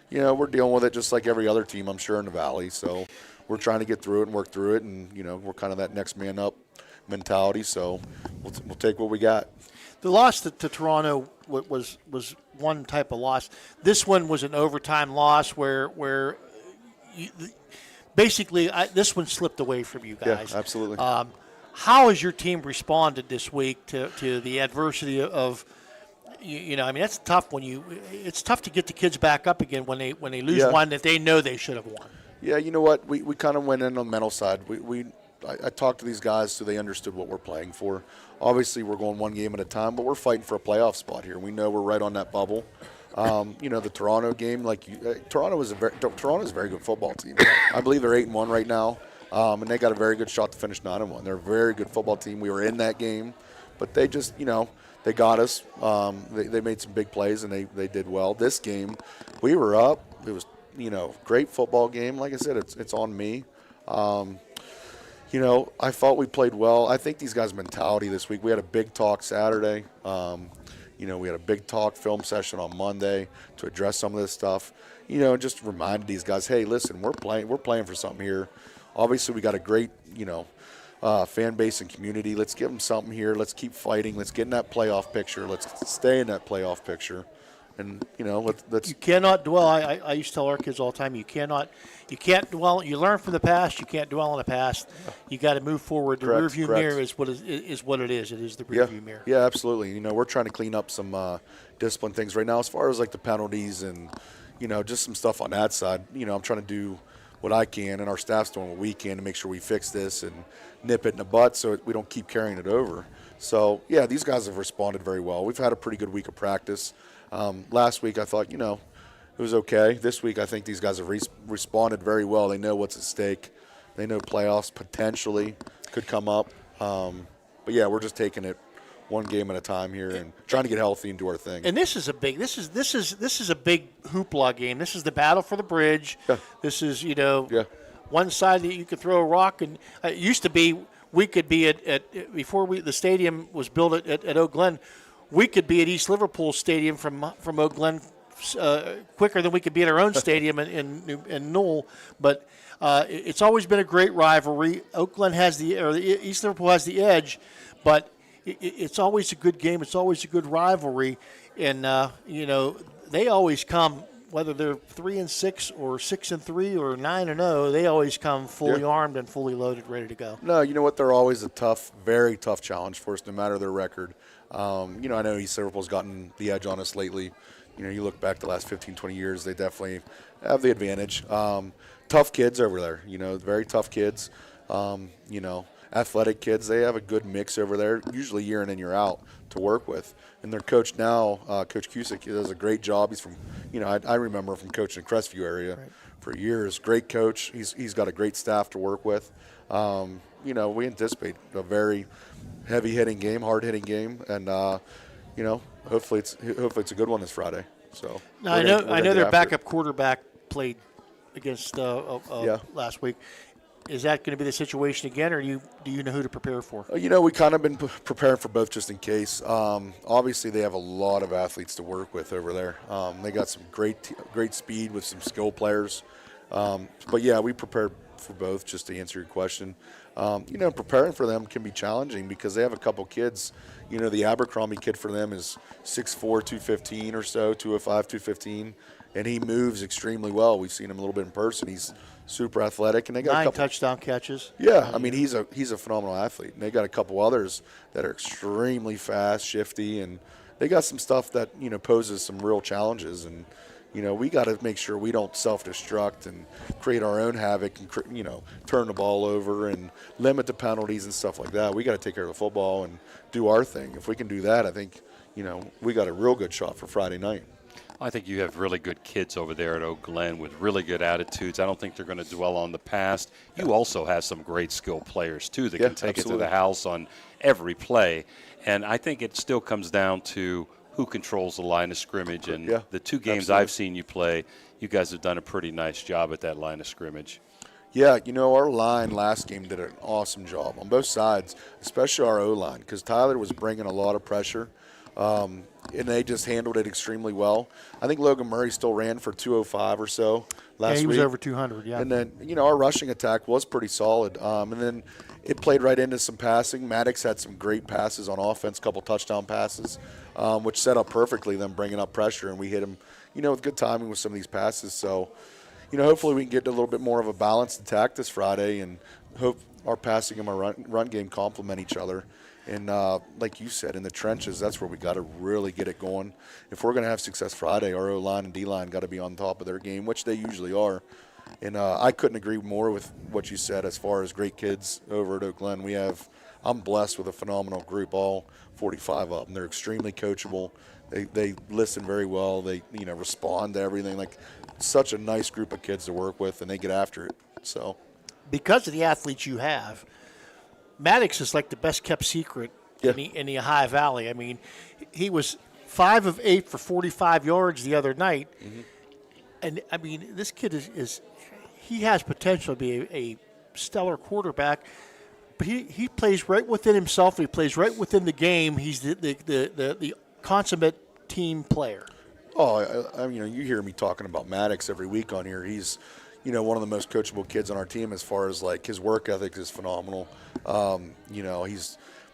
we're dealing with it just like every other team, I'm sure, in the Valley. So we're trying to get through it and work through it. And, we're kind of that next man up mentality. So we'll take what we got. The loss to Toronto was one type of loss. This one was an overtime loss where basically this one slipped away from you guys. Yeah, absolutely. How has your team responded this week to the adversity of, that's tough it's tough to get the kids back up again when they lose one that they know they should have won. Yeah, you know what? We kind of went in on the mental side. I talked to these guys so they understood what we're playing for. Obviously, we're going one game at a time, but we're fighting for a playoff spot here. We know we're right on that bubble. The Toronto game, Toronto's a very good football team. I believe they're 8-1 right now. And they got a very good shot to finish 9-1. They're a very good football team. We were in that game, but they just, they got us. They made some big plays, and they did well. This game, we were up. It was, great football game. Like I said, it's on me. I thought we played well. I think these guys' mentality this week, we had a big talk Saturday. We had a big talk film session on Monday to address some of this stuff. Just reminded these guys, hey, listen, we're playing for something here. Obviously, we got a great, fan base and community. Let's give them something here. Let's keep fighting. Let's get in that playoff picture. Let's stay in that playoff picture. And, let's. You cannot dwell. I used to tell our kids all the time, you can't dwell. You learn from the past. You can't dwell on the past. You got to move forward. The rearview mirror is what it is. It is the rearview mirror. Yeah, absolutely. We're trying to clean up some discipline things right now as far as the penalties and, just some stuff on that side. I'm trying to do what I can, and our staff's doing what we can to make sure we fix this and nip it in the butt so we don't keep carrying it over. So, these guys have responded very well. We've had a pretty good week of practice. Last week I thought, it was okay. This week I think these guys have responded very well. They know what's at stake. They know playoffs potentially could come up. We're just taking it one game at a time here and trying to get healthy and do our thing. And this is a big hoopla game. This is the battle for the bridge. Yeah. This is one side that you could throw a rock, and it used to be we could be at before the stadium was built at Oak Glen. We could be at East Liverpool Stadium from Oak Glen quicker than we could be at our own stadium in Newell. But it's always been a great rivalry. Oak Glen East Liverpool has the edge, but it's always a good game. It's always a good rivalry, and they always come, whether they're 3-6 or 6-3 or 9-0. They always come fully armed and fully loaded, ready to go. No, you know what? They're always a very tough challenge for us, no matter their record. I know East Liverpool's gotten the edge on us lately. You look back the last 15, 20 years, they definitely have the advantage. Tough kids over there, very tough kids. Athletic kids, they have a good mix over there, usually year in and year out, to work with. And their coach now, Coach Cusick, does a great job. He's from, I remember from coaching the Crestview area for years. Great coach. He's got a great staff to work with. We anticipate a very heavy-hitting game, hard-hitting game, and hopefully it's a good one this Friday. So now, I know their backup quarterback played against last week. is that going to be the situation again, or do you know who to prepare for? You know, we kind of been preparing for both just in case. Obviously, they have a lot of athletes to work with over there. They got some great speed with some skill players. But yeah, we prepared for both. Just to answer your question, you know, preparing for them can be challenging because they have a couple kids. You know, the Abercrombie kid for them is 6'4", 215 or so, 205, 215, and he moves extremely well. We've seen him a little bit in person. He's super athletic, and they got 9 a couple touchdown catches. Yeah, I mean he's a phenomenal athlete. And they got a couple others that are extremely fast, shifty, and they got some stuff that, you know, poses some real challenges. And you know, we got to make sure we don't self-destruct and create our own havoc and, you know, turn the ball over and limit the penalties and stuff like that. We got to take care of the football and do our thing. If we can do that, I think, you know, we got a real good shot for Friday night. I think you have really good kids over there at Oak Glen with really good attitudes. I don't think they're going to dwell on the past. You also have some great skilled players, too, that can take it to the house on every play. And I think it still comes down to who controls the line of scrimmage. And the two games I've seen you play, you guys have done a pretty nice job at that line of scrimmage. Yeah, you know, our line last game did an awesome job on both sides, especially our O-line, because Tyler was bringing a lot of pressure, and they just handled it extremely well. I think Logan Murray still ran for 205 or so last week. Yeah, he was over 200, yeah. And then, you know, our rushing attack was pretty solid. And then it played right into some passing. Maddox had some great passes on offense, couple touchdown passes, which set up perfectly, them bringing up pressure, and we hit him, you know, with good timing with some of these passes. So, you know, hopefully we can get a little bit more of a balanced attack this Friday and hope our passing and our run game complement each other. And like you said, in the trenches, that's where we got to really get it going. If we're going to have success Friday, our O-line and D-line got to be on top of their game, which they usually are. And I couldn't agree more with what you said as far as great kids over at Oak Glen. I'm blessed with a phenomenal group, all 45 of them. They're extremely coachable. They listen very well. They, you know, respond to everything. Like, such a nice group of kids to work with, and they get after it. So, because of the athletes you have, Maddox is like the best kept secret in the Ohio Valley. I mean, he was 5 of 8 for 45 yards the other night. Mm-hmm. And, I mean, this kid he has potential to be a stellar quarterback, but he plays right within himself. He plays right within the game. He's the consummate team player. Oh, I mean, you know, you hear me talking about Maddox every week on here. He's, you know, one of the most coachable kids on our team as far as, like, his work ethic is phenomenal. You know, he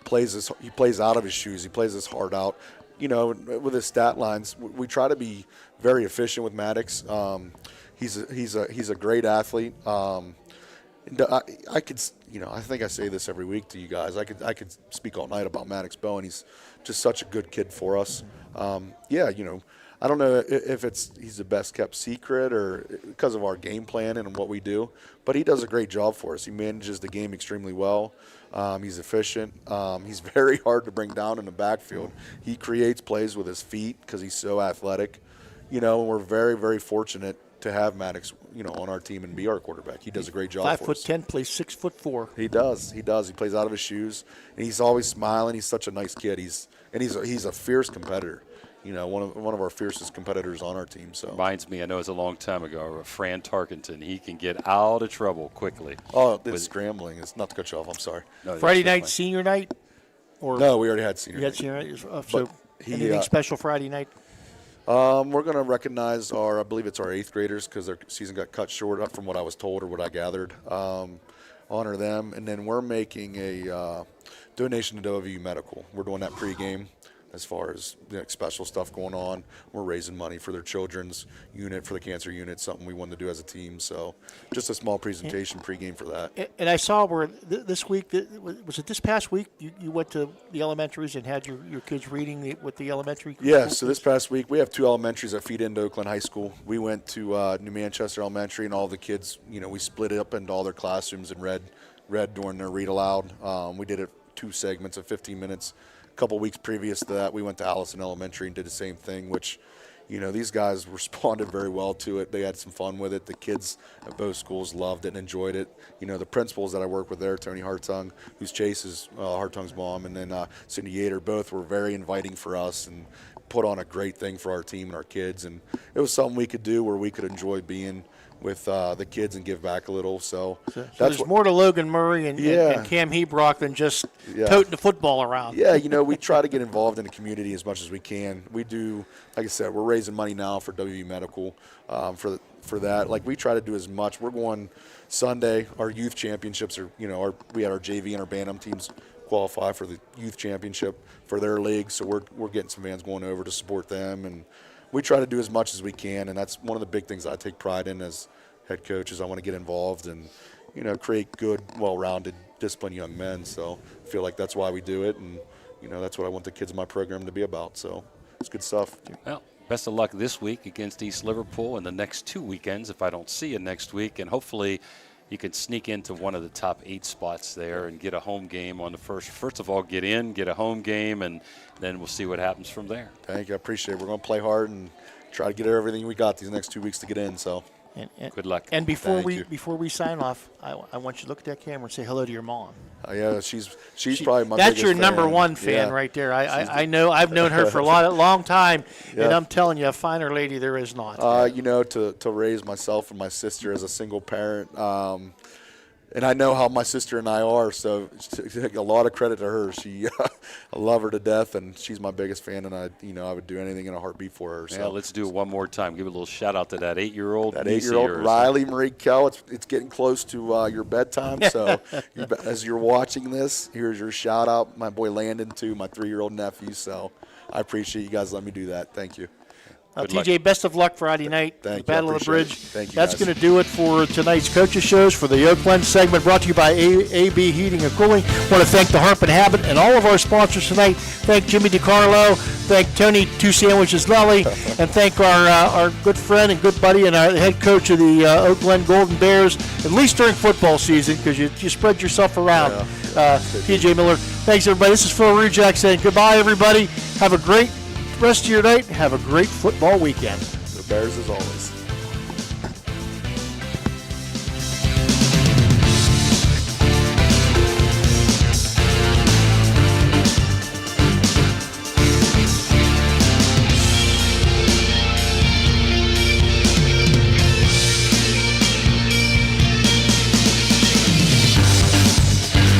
plays out of his shoes. He plays his heart out. You know, with his stat lines, we try to be very efficient with Maddox. He's a great athlete. I could, you know, I think I say this every week to you guys. I could speak all night about Maddox Bowen. He's just such a good kid for us. Yeah, you know, I don't know if he's the best kept secret or because of our game plan and what we do, but he does a great job for us. He manages the game extremely well. He's efficient. He's very hard to bring down in the backfield. He creates plays with his feet because he's so athletic. You know, and we're very, very fortunate to have Maddox, you know, on our team and be our quarterback. He does a great job for us. 5'10", plays 6'4". He does. He plays out of his shoes, and he's always smiling. He's such a nice kid. He's a fierce competitor. You know, one of our fiercest competitors on our team. So reminds me, I know it's a long time ago, Fran Tarkenton. He can get out of trouble quickly. Oh, this scrambling. It's not to cut you off. I'm sorry. No, Friday night, senior night? Or no, we already had senior night. You had senior night? So anything special Friday night? We're going to recognize I believe it's our 8th graders because their season got cut short from what I was told or what I gathered. Honor them. And then we're making a donation to WVU Medical. We're doing that pregame. As far as special stuff going on, we're raising money for their children's unit, for the cancer unit, something we wanted to do as a team. So just a small presentation pregame for that. And I saw where this week, was it this past week, you went to the elementaries and had your kids reading with the elementary? Yeah, so this past week we have 2 elementaries that feed into Oakland High School. We went to New Manchester Elementary, and all the kids, you know, we split it up into all their classrooms and read during their read aloud. We did it 2 segments of 15 minutes. Couple weeks previous to that, we went to Allison Elementary and did the same thing, which, you know, these guys responded very well to it. They had some fun with it. The kids at both schools loved it and enjoyed it. You know, the principals that I work with there, Tony Hartung, who's Chase's Hartung's mom, and then Cindy Yater, both were very inviting for us and put on a great thing for our team and our kids. And it was something we could do where we could enjoy being with the kids and give back a little. So there's more to Logan Murray and Cam Hebrock than just toting the football around. Yeah, we try to get involved in the community as much as we can. We do, like I said, we're raising money now for WV Medical for that. Like, we try to do as much. We're going Sunday. Our youth championships are, we had our JV and our Bantam teams qualify for the youth championship for their league. So we're getting some vans going over to support them, and we try to do as much as we can. And that's one of the big things I take pride in as head coach is I want to get involved and, create good, well-rounded, disciplined young men. So I feel like that's why we do it, and, that's what I want the kids in my program to be about. So it's good stuff. Well, best of luck this week against East Liverpool and the next 2 weekends if I don't see you next week. And hopefully you can sneak into one of the top 8 spots there and get a home game on the first. First of all, get a home game, and then we'll see what happens from there. Thank you. I appreciate it. We're going to play hard and try to get everything we got these next 2 weeks to get in. So good luck. And before we sign off, I want you to look at that camera and say hello to your mom. Yeah, she's probably my That's biggest your fan. number one fan right there. I know. I've known her for a long time, and I'm telling you, a finer lady there is not. To raise myself and my sister as a single parent, and I know how my sister and I are, so a lot of credit to her. I love her to death, and she's my biggest fan, and I would do anything in a heartbeat for her. So. Yeah, let's do it one more time. Give a little shout out to that 8-year-old. That 8-year-old Riley Marie Kell. It's getting close to your bedtime, so as you're watching this, here's your shout out. My boy Landon too, my 3-year-old nephew. So I appreciate you guys letting me do that. Thank you. TJ, best of luck Friday night. Thank you. Battle of the Bridge. Thank you. That's going to do it for tonight's Coaches Shows for the Oakland segment brought to you by AB Heating and Cooling. I want to thank the Harp and Habit and all of our sponsors tonight. Thank Jimmy DiCarlo. Thank Tony Two Sandwiches Lully. And thank our good friend and good buddy and our head coach of the Oakland Golden Bears, at least during football season, because you spread yourself around. TJ Miller. Thanks, everybody. This is Phil Rujak saying goodbye, everybody. Have a great rest of your night. Have a great football weekend. The Bears as always.